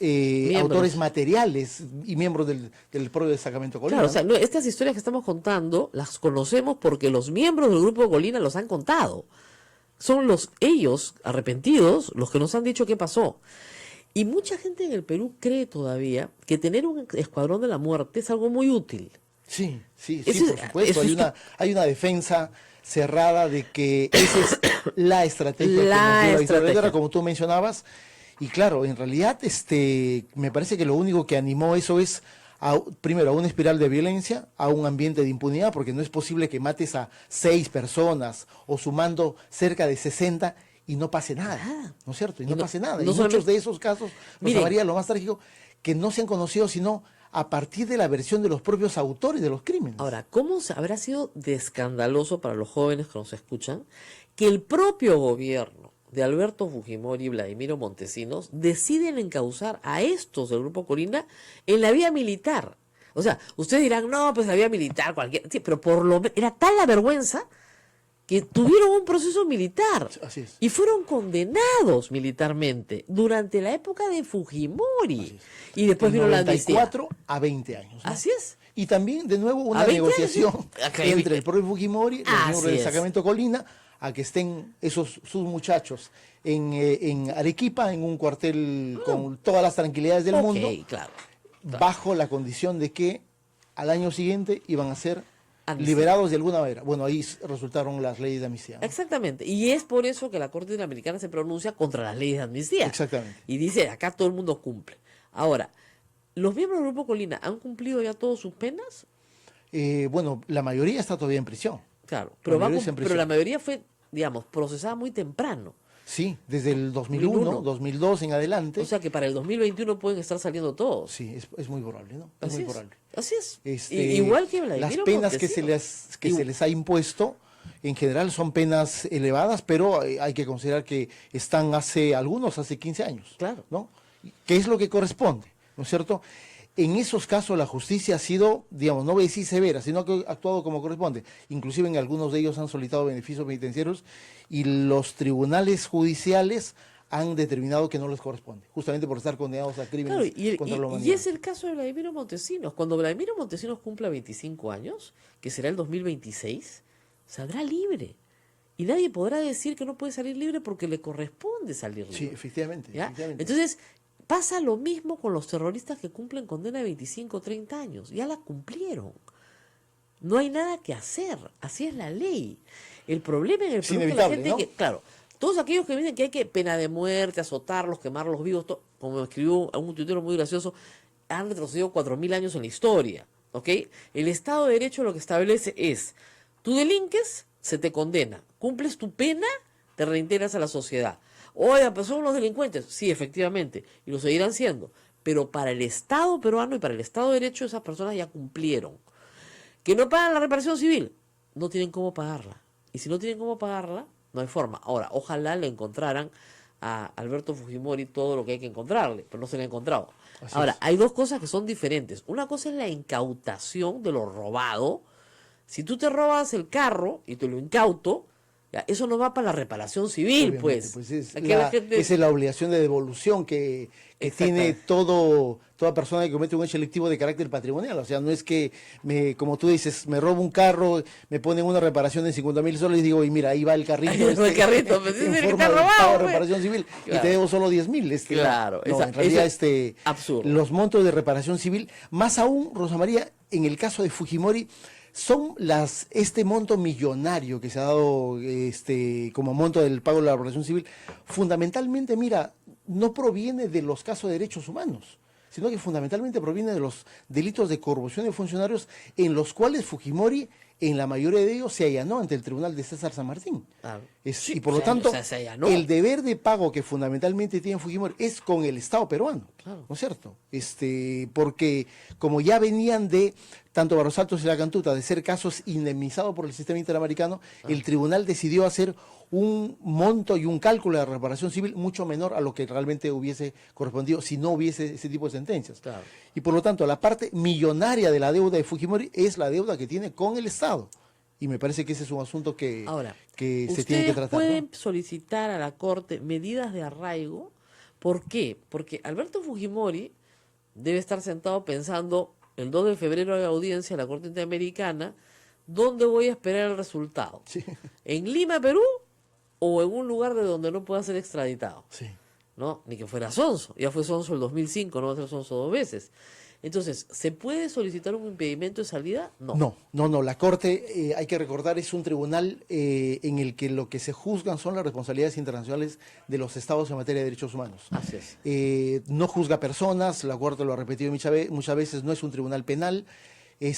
autores materiales y miembros del propio destacamento Colina. Claro, o sea, estas historias que estamos contando las conocemos porque los miembros del Grupo Colina los han contado. Son ellos arrepentidos los que nos han dicho qué pasó. Y mucha gente en el Perú cree todavía que tener un escuadrón de la muerte es algo muy útil. Sí, por supuesto. Hay una defensa cerrada de que esa es la estrategia, como tú mencionabas. Y claro, en realidad me parece que lo único que animó eso es primero a una espiral de violencia, a un ambiente de impunidad, porque no es posible que mates a 6 personas o sumando cerca de 60 y no pase nada, ¿no es cierto? Y no pase nada. Y muchos de esos casos, Rosa María, lo más trágico, que no se han conocido sino a partir de la versión de los propios autores de los crímenes. Ahora, ¿cómo habrá sido de escandaloso para los jóvenes que nos escuchan que el propio gobierno de Alberto Fujimori y Vladimiro Montesinos deciden encauzar a estos del Grupo Colina en la vía militar? O sea, ustedes dirán, no, pues la vía militar, cualquier... Sí, pero era tal la vergüenza que tuvieron un proceso militar. Así es. Y fueron condenados militarmente durante la época de Fujimori. Y después vino la amnistía. 94 a 20 años, ¿no? Así es. Y también, de nuevo, una negociación entre el propio Fujimori y el miembro del destacamento Colina, a que estén sus muchachos en Arequipa, en un cuartel con todas las tranquilidades del mundo, claro. Bajo la condición de que al año siguiente iban a ser liberados de alguna manera. Bueno, ahí resultaron las leyes de amnistía, ¿no? Exactamente. Y es por eso que la Corte Interamericana se pronuncia contra las leyes de amnistía. Exactamente. Y dice, acá todo el mundo cumple. Ahora, ¿los miembros del Grupo Colina han cumplido ya todas sus penas? Bueno, la mayoría está todavía en prisión. Claro, pero la mayoría fue, digamos, procesada muy temprano. Sí, desde el 2001, 2002 en adelante. O sea que para el 2021 pueden estar saliendo todos. Sí, es muy probable, ¿no? Así es. Probable. Así es. Igual que Vladimiro las penas que se les ha impuesto, en general son penas elevadas, pero hay que considerar que están hace 15 años. Claro. ¿No? ¿Qué es lo que corresponde? ¿No es cierto? En esos casos la justicia ha sido, digamos, no voy a decir severa, sino que ha actuado como corresponde. Inclusive en algunos de ellos han solicitado beneficios penitenciarios y los tribunales judiciales han determinado que no les corresponde, justamente por estar condenados a crímenes contra la humanidad. Y es el caso de Vladimiro Montesinos. Cuando Vladimiro Montesinos cumpla 25 años, que será el 2026, saldrá libre. Y nadie podrá decir que no puede salir libre porque le corresponde salir libre. Sí, efectivamente. Entonces, pasa lo mismo con los terroristas que cumplen condena de 25 o 30 años. Ya la cumplieron. No hay nada que hacer. Así es la ley. El problema en el Perú es que la gente, ¿no? Claro, todos aquellos que dicen que hay que pena de muerte, azotarlos, quemarlos vivos, como escribió un tuitero muy gracioso, han retrocedido 4.000 años en la historia. ¿Ok? El Estado de Derecho lo que establece es, tú delinques, se te condena. Cumples tu pena, te reintegras a la sociedad. Oiga, pero son los delincuentes. Sí, efectivamente, y lo seguirán siendo. Pero para el Estado peruano y para el Estado de Derecho, esas personas ya cumplieron. Que no pagan la reparación civil, no tienen cómo pagarla. Y si no tienen cómo pagarla, no hay forma. Ahora, ojalá le encontraran a Alberto Fujimori todo lo que hay que encontrarle, pero no se le ha encontrado. Ahora, hay dos cosas que son diferentes. Una cosa es la incautación de lo robado. Si tú te robas el carro y te lo incauto, ya, eso no va para la reparación civil, pues. Esa es la obligación de devolución que tiene toda persona que comete un hecho delictivo de carácter patrimonial. O sea, no es que, como tú dices, me robo un carro, me ponen una reparación de 50.000 soles y digo, y mira, ahí va el carrito. El carrito, pues, en es forma el de robado, pago de pues. reparación civil, Claro. y te debo solo 10.000. Claro. No, en realidad, absurdo. los montos de reparación civil, más aún, Rosa María, en el caso de Fujimori, son este monto millonario que se ha dado como monto del pago de la reparación civil, fundamentalmente, mira, no proviene de los casos de derechos humanos, sino que fundamentalmente proviene de los delitos de corrupción de funcionarios en los cuales Fujimori, en la mayoría de ellos, se allanó ante el tribunal de César San Martín. Claro. Y por lo tanto, el deber de pago que fundamentalmente tiene Fujimori es con el Estado peruano, ¿no es cierto? Porque como ya venían de, tanto Barros Altos y La Cantuta, de ser casos indemnizados por el sistema interamericano, el tribunal decidió hacer un monto y un cálculo de reparación civil mucho menor a lo que realmente hubiese correspondido si no hubiese ese tipo de sentencias. Claro. Y por lo tanto, la parte millonaria de la deuda de Fujimori es la deuda que tiene con el Estado. Y me parece que ese es un asunto que se tiene que tratar. Pueden solicitar a la Corte medidas de arraigo. ¿Por qué? Porque Alberto Fujimori debe estar sentado pensando, el 2 de febrero hay audiencia en la Corte Interamericana, ¿dónde voy a esperar el resultado? Sí. ¿En Lima, Perú? ¿O en un lugar de donde no pueda ser extraditado? Sí. ¿No? Ni que fuera Sonso. Ya fue Sonso el 2005, no va a ser Sonso 2 veces. Entonces, ¿se puede solicitar un impedimento de salida? No. No. La Corte, hay que recordar, es un tribunal en el que lo que se juzgan son las responsabilidades internacionales de los estados en materia de derechos humanos. Así es. No juzga personas, la Corte lo ha repetido muchas veces, no es un tribunal penal. Lo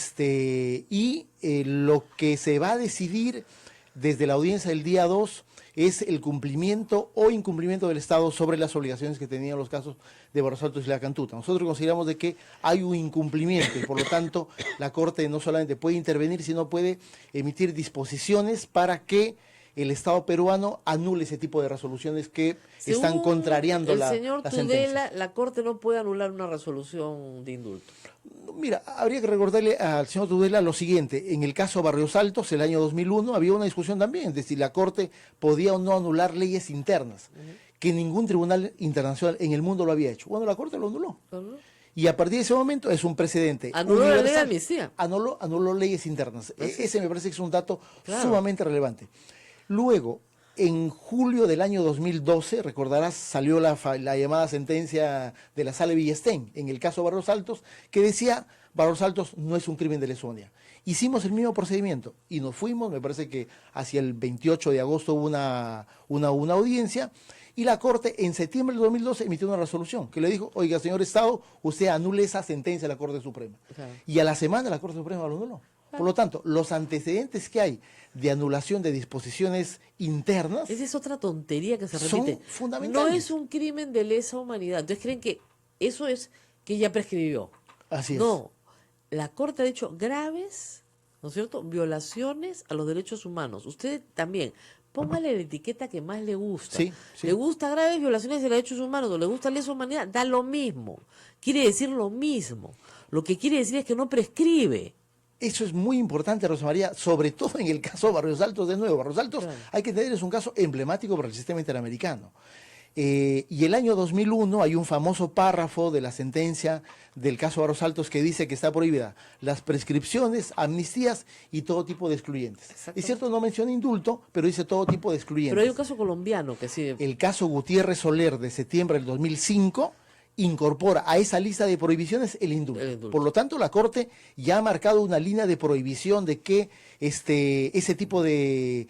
que se va a decidir desde la audiencia del día 2 es el cumplimiento o incumplimiento del Estado sobre las obligaciones que tenían los casos de Barros Altos y La Cantuta. Nosotros consideramos de que hay un incumplimiento y por lo tanto la Corte no solamente puede intervenir, sino puede emitir disposiciones para que el Estado peruano anule ese tipo de resoluciones que están contrariando la sentencia. El señor Tudela, la Corte no puede anular una resolución de indulto. Mira, habría que recordarle al señor Tudela lo siguiente. En el caso Barrios Altos, el año 2001, había una discusión también de si la Corte podía o no anular leyes internas, que ningún tribunal internacional en el mundo lo había hecho. Bueno, la Corte lo anuló. Y a partir de ese momento es un precedente. Anuló la ley de amnistía. Anuló leyes internas. Ese me parece que es un dato sumamente relevante. Luego, en julio del año 2012, recordarás, salió la llamada sentencia de la Sala Villestén en el caso Barros Altos, que decía, Barros Altos no es un crimen de lesa humanidad. Hicimos el mismo procedimiento y nos fuimos, me parece que hacia el 28 de agosto hubo una audiencia, y la Corte en septiembre del 2012 emitió una resolución que le dijo, oiga, señor Estado, usted anule esa sentencia de la Corte Suprema. Claro. Y a la semana la Corte Suprema lo anuló. Por lo tanto, los antecedentes que hay de anulación de disposiciones internas... Esa es otra tontería que se repite. Son fundamentales. No es un crimen de lesa humanidad. Entonces creen que eso es que ya prescribió. Así es. No, la Corte ha dicho graves, ¿no es cierto?, violaciones a los derechos humanos. Usted también póngale la etiqueta que más le gusta. Sí, sí. Le gusta graves violaciones de derechos humanos, o le gusta lesa humanidad, da lo mismo. Quiere decir lo mismo. Lo que quiere decir es que no prescribe. Eso es muy importante, Rosa María, sobre todo en el caso de Barrios Altos. De nuevo, Barrios Altos, Claro. hay que entender, es un caso emblemático para el sistema interamericano. Y el año 2001 hay un famoso párrafo de la sentencia del caso Barrios Altos que dice que está prohibida las prescripciones, amnistías y todo tipo de excluyentes. Es cierto, no menciona indulto, pero dice todo tipo de excluyentes. Pero hay un caso colombiano que sí. El caso Gutiérrez Soler de septiembre del 2005 incorpora a esa lista de prohibiciones el indulto. Por lo tanto, la Corte ya ha marcado una línea de prohibición de que ese tipo de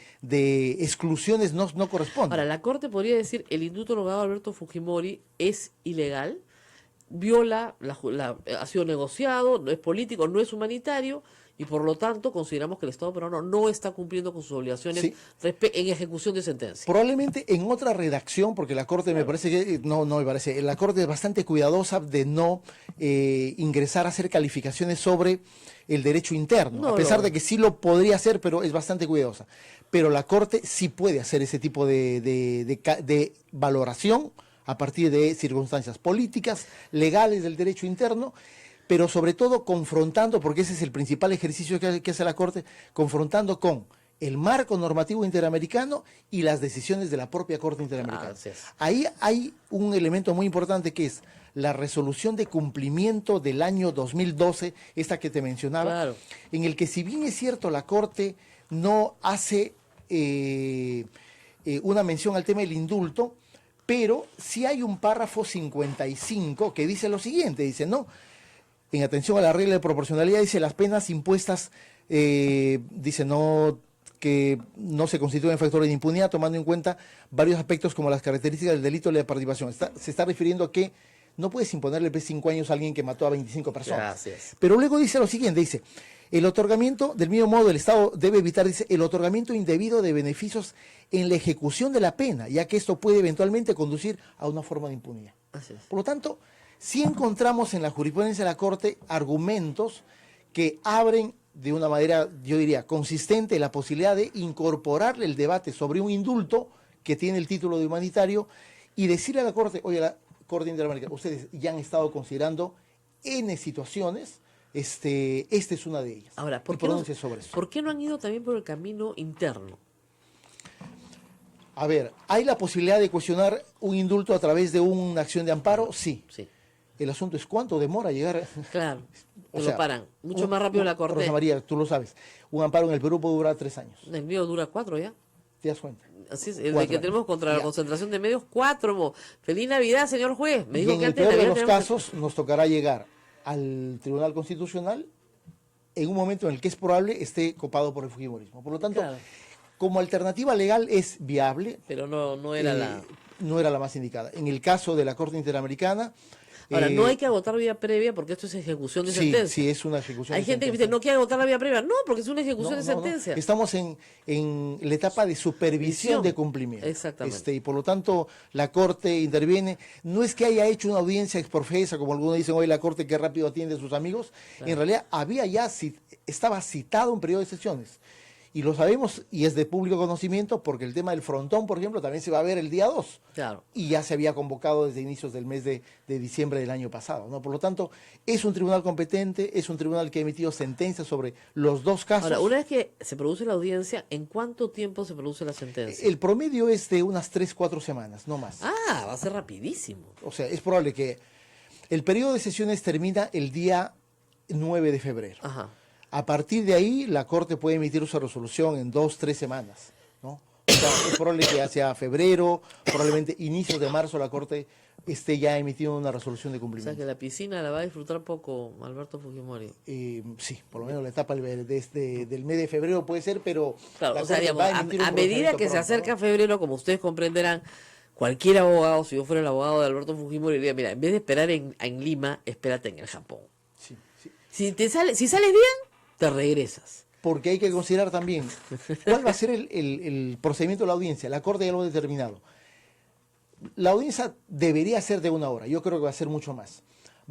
exclusiones no corresponden. Ahora, la Corte podría decir el indulto logrado a Alberto Fujimori es ilegal, viola, ha sido negociado, no es político, no es humanitario, y por lo tanto consideramos que el Estado peruano no está cumpliendo con sus obligaciones Sí. en ejecución de sentencia. Probablemente en otra redacción, porque la Corte me parece que, no me parece, la Corte es bastante cuidadosa de no ingresar a hacer calificaciones sobre el derecho interno, No, a pesar no. de que sí lo podría hacer, pero es bastante cuidadosa. Pero la Corte sí puede hacer ese tipo de valoración a partir de circunstancias políticas, legales del derecho interno, pero sobre todo confrontando, porque ese es el principal ejercicio que hace la Corte, confrontando con el marco normativo interamericano y las decisiones de la propia Corte Interamericana. Así es. Ahí hay un elemento muy importante que es la resolución de cumplimiento del año 2012, esta que te mencionaba, Claro. en el que si bien es cierto la Corte no hace una mención al tema del indulto, pero sí hay un párrafo 55 que dice lo siguiente, dice, no, en atención a la regla de proporcionalidad, dice, las penas impuestas, dice, no, que no se constituyen factores de impunidad, tomando en cuenta varios aspectos como las características del delito y la participación. Se está refiriendo a que no puedes imponerle 5 años a alguien que mató a 25 personas. Así es. Pero luego dice lo siguiente, dice, el otorgamiento, del mismo modo, el Estado debe evitar, dice, el otorgamiento indebido de beneficios en la ejecución de la pena, ya que esto puede eventualmente conducir a una forma de impunidad. Así es. Por lo tanto, sí encontramos en la jurisprudencia de la Corte argumentos que abren de una manera, yo diría, consistente la posibilidad de incorporarle el debate sobre un indulto que tiene el título de humanitario y decirle a la Corte, oye, la Corte Interamericana, ustedes ya han estado considerando N situaciones, esta es una de ellas. Ahora, y pronuncia sobre eso. ¿por qué no han ido también por el camino interno? A ver, ¿hay la posibilidad de cuestionar un indulto a través de una acción de amparo? Sí. Sí. El asunto es cuánto demora llegar. Claro, O te sea, lo paran. Mucho más rápido la Corte. Rosa María, tú lo sabes. Un amparo en el Perú puede durar 3 años. El mío dura 4 ya. ¿Te das cuenta? Así es, el 4 que tenemos años. contra la Ya. concentración de medios, 4. Feliz Navidad, señor juez. Me Y dijo en que el antes de peor de Navidad los tenemos que- casos nos tocará llegar al Tribunal Constitucional en un momento en el que es probable esté copado por el fujimorismo. Por lo tanto, Claro. como alternativa legal es viable, Pero no era la... no era la más indicada. En el caso de la Corte Interamericana... Ahora, no hay que agotar vía previa porque esto es ejecución de sí, sentencia. sí, es una ejecución Hay de gente que sentencia. dice, no quiere agotar la vía previa. No, porque es una ejecución de No, no. sentencia. Estamos en la etapa de supervisión Visión. de cumplimiento. Exactamente. Y por lo tanto, la Corte interviene. No es que haya hecho una audiencia exprofesa, como algunos dicen hoy, la Corte que rápido atiende a sus amigos. Claro. En realidad, estaba citado un periodo de sesiones. Y lo sabemos, y es de público conocimiento, porque el tema del frontón, por ejemplo, también se va a ver el día 2. Claro. Y ya se había convocado desde inicios del mes de diciembre del año pasado, ¿no? Por lo tanto, es un tribunal competente, es un tribunal que ha emitido sentencias sobre los dos casos. Ahora, una vez que se produce la audiencia, ¿en cuánto tiempo se produce la sentencia? El promedio es de unas 3-4 semanas, no más. Ah, va a ser rapidísimo. O sea, es probable que el periodo de sesiones termina el día 9 de febrero. Ajá. A partir de ahí, la Corte puede emitir su resolución en 2-3 semanas, ¿no? O sea, es probable que hacia febrero, probablemente inicios de marzo, la Corte esté ya emitiendo una resolución de O sea cumplimiento. que la piscina la va a disfrutar poco Alberto Fujimori. Sí, por lo menos la etapa del mes de febrero puede ser, pero Claro, la o sea, Corte digamos, va a emitir un a medida pronunciamiento que se pronto, acerca ¿no? febrero, como ustedes comprenderán, cualquier abogado, si yo fuera el abogado de Alberto Fujimori, diría, mira, en vez de esperar en Lima, espérate en el Japón. Sí. Si sales bien, te regresas. Porque hay que considerar también cuál va a ser el procedimiento de la audiencia. La Corte ya lo ha determinado. La audiencia debería ser de 1 hora. Yo creo que va a ser mucho más.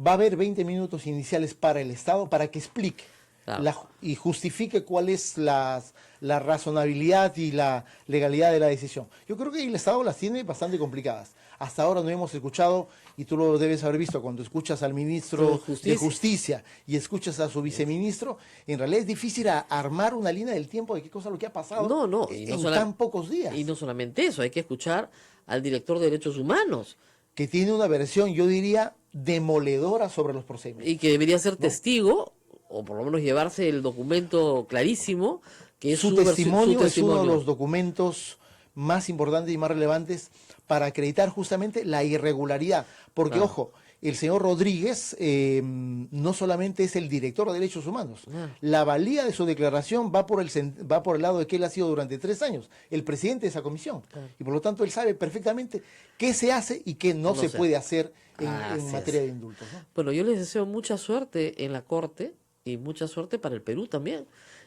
Va a haber 20 minutos iniciales para el Estado para que explique Claro. y justifique cuáles las la razonabilidad y la legalidad de la decisión. Yo creo que el Estado las tiene bastante complicadas. Hasta ahora no hemos escuchado, y tú lo debes haber visto cuando escuchas al ministro de Justicia y escuchas a su viceministro, en realidad es difícil armar una línea del tiempo de qué cosa lo que ha pasado en tan pocos días. Y no solamente eso, hay que escuchar al director de Derechos Humanos. Que tiene una versión, yo diría, demoledora sobre los procedimientos. Y que debería ser testigo, o por lo menos llevarse el documento clarísimo, que es su testimonio es uno de los documentos más importantes y más relevantes para acreditar justamente la irregularidad. Porque, ojo, el señor Rodríguez no solamente es el director de Derechos Humanos. La valía de su declaración va por el lado de que él ha sido durante 3 años el presidente de esa comisión. Y por lo tanto él sabe perfectamente qué se hace y qué no se puede hacer en materia de indultos, ¿no? Bueno, yo les deseo mucha suerte en la Corte y mucha suerte para el Perú también.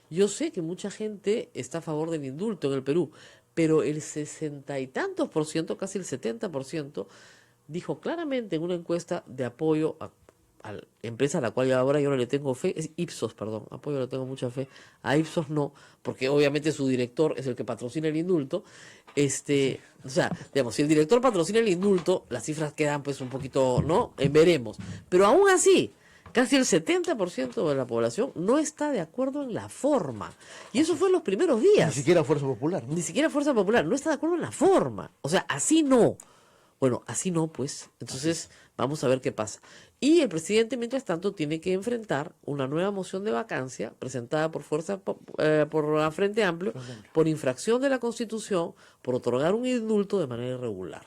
Yo sé que mucha gente está a favor del indulto en el Perú, pero el 60 y tantos por ciento, casi el 70%, dijo claramente en una encuesta de apoyo a la empresa a la cual ahora yo no le tengo fe, es Ipsos, perdón, apoyo le tengo mucha fe, a Ipsos no, porque obviamente su director es el que patrocina el indulto. O sea, digamos, si el director patrocina el indulto, las cifras quedan pues un poquito, ¿no? Veremos. Pero aún así, casi el 70% de la población no está de acuerdo en la forma. Y eso fue en los primeros días. Ni siquiera Fuerza Popular, ¿no? Ni siquiera Fuerza Popular, no está de acuerdo en la forma. O sea, así no. Bueno, así no, pues. Entonces, vamos a ver qué pasa. Y el presidente, mientras tanto, tiene que enfrentar una nueva moción de vacancia presentada por la Frente Amplio, por infracción de la Constitución, por otorgar un indulto de manera irregular.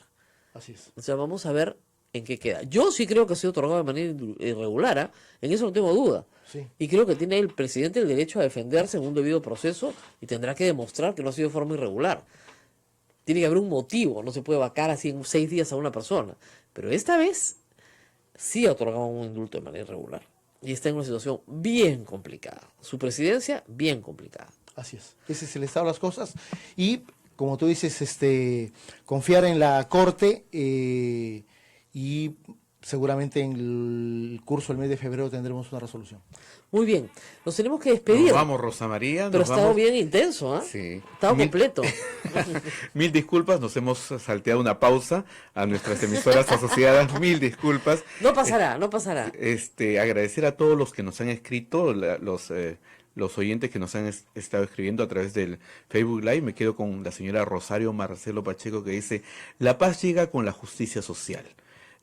Así es. O sea, vamos a ver en qué queda. Yo sí creo que ha sido otorgado de manera irregular, en eso no tengo duda. Sí. Y creo que tiene el presidente el derecho a defenderse en un debido proceso y tendrá que demostrar que no ha sido de forma irregular. Tiene que haber un motivo, no se puede vacar así en 6 días a una persona. Pero esta vez sí ha otorgado un indulto de manera irregular. Y está en una situación bien complicada. Su presidencia, bien complicada. Así es. Ese es el estado de las cosas. Y, como tú dices, confiar en la Corte y seguramente en el curso del mes de febrero tendremos una resolución. Muy bien, nos tenemos que despedir. Nos vamos, Rosa María. Pero ha estado bien intenso, ¿ah? Sí. Ha estado completo. Mil disculpas, nos hemos salteado una pausa a nuestras emisoras asociadas. Mil disculpas. No pasará, no pasará. Agradecer a todos los que nos han escrito, los oyentes que nos han estado escribiendo a través del Facebook Live. Me quedo con la señora Rosario Marcelo Pacheco, que dice: la paz llega con la justicia social.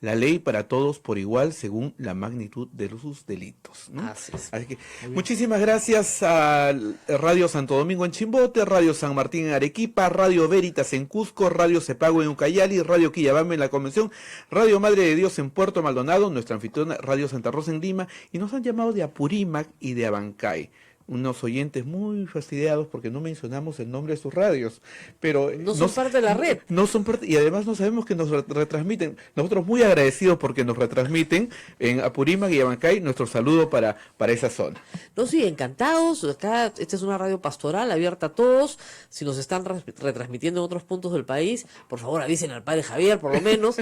La ley para todos por igual según la magnitud de sus delitos, ¿no? Así es. Así que muchísimas gracias a Radio Santo Domingo en Chimbote, Radio San Martín en Arequipa, Radio Veritas en Cusco, Radio Cepago en Ucayali, Radio Quillabamba en la Convención, Radio Madre de Dios en Puerto Maldonado, nuestra anfitriona Radio Santa Rosa en Lima, y nos han llamado de Apurímac y de Abancay. Unos oyentes muy fastidiados porque no mencionamos el nombre de sus radios, pero no son parte de la red. No son parte, y además no sabemos que nos retransmiten. Nosotros muy agradecidos porque nos retransmiten en Apurímac y Abancay. Nuestro saludo para esa zona. No, sí, encantados. Acá esta es una radio pastoral abierta a todos. Si nos están retransmitiendo en otros puntos del país, por favor avisen al padre Javier, por lo menos.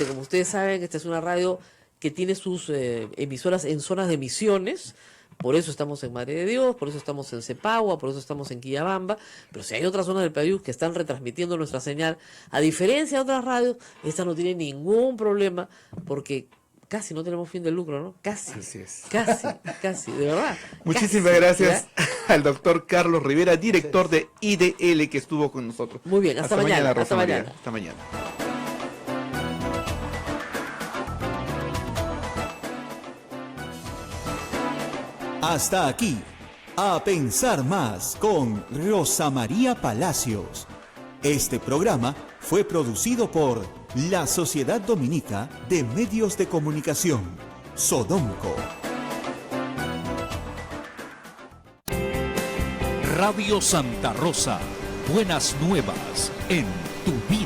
Como ustedes saben, esta es una radio que tiene sus emisoras en zonas de misiones. Por eso estamos en Madre de Dios, por eso estamos en Cepagua, por eso estamos en Quillabamba. Pero si hay otras zonas del país que están retransmitiendo nuestra señal, a diferencia de otras radios, esta no tiene ningún problema porque casi no tenemos fin de lucro, ¿no? Casi. Así es. Casi, de verdad. Muchísimas gracias al doctor Carlos Rivera, director de IDL, que estuvo con nosotros. Muy bien, hasta mañana. Rosa María. Hasta mañana. Hasta aquí, A Pensar Más con Rosa María Palacios. Este programa fue producido por la Sociedad Dominica de Medios de Comunicación, Sodomco. Radio Santa Rosa, buenas nuevas en tu vida.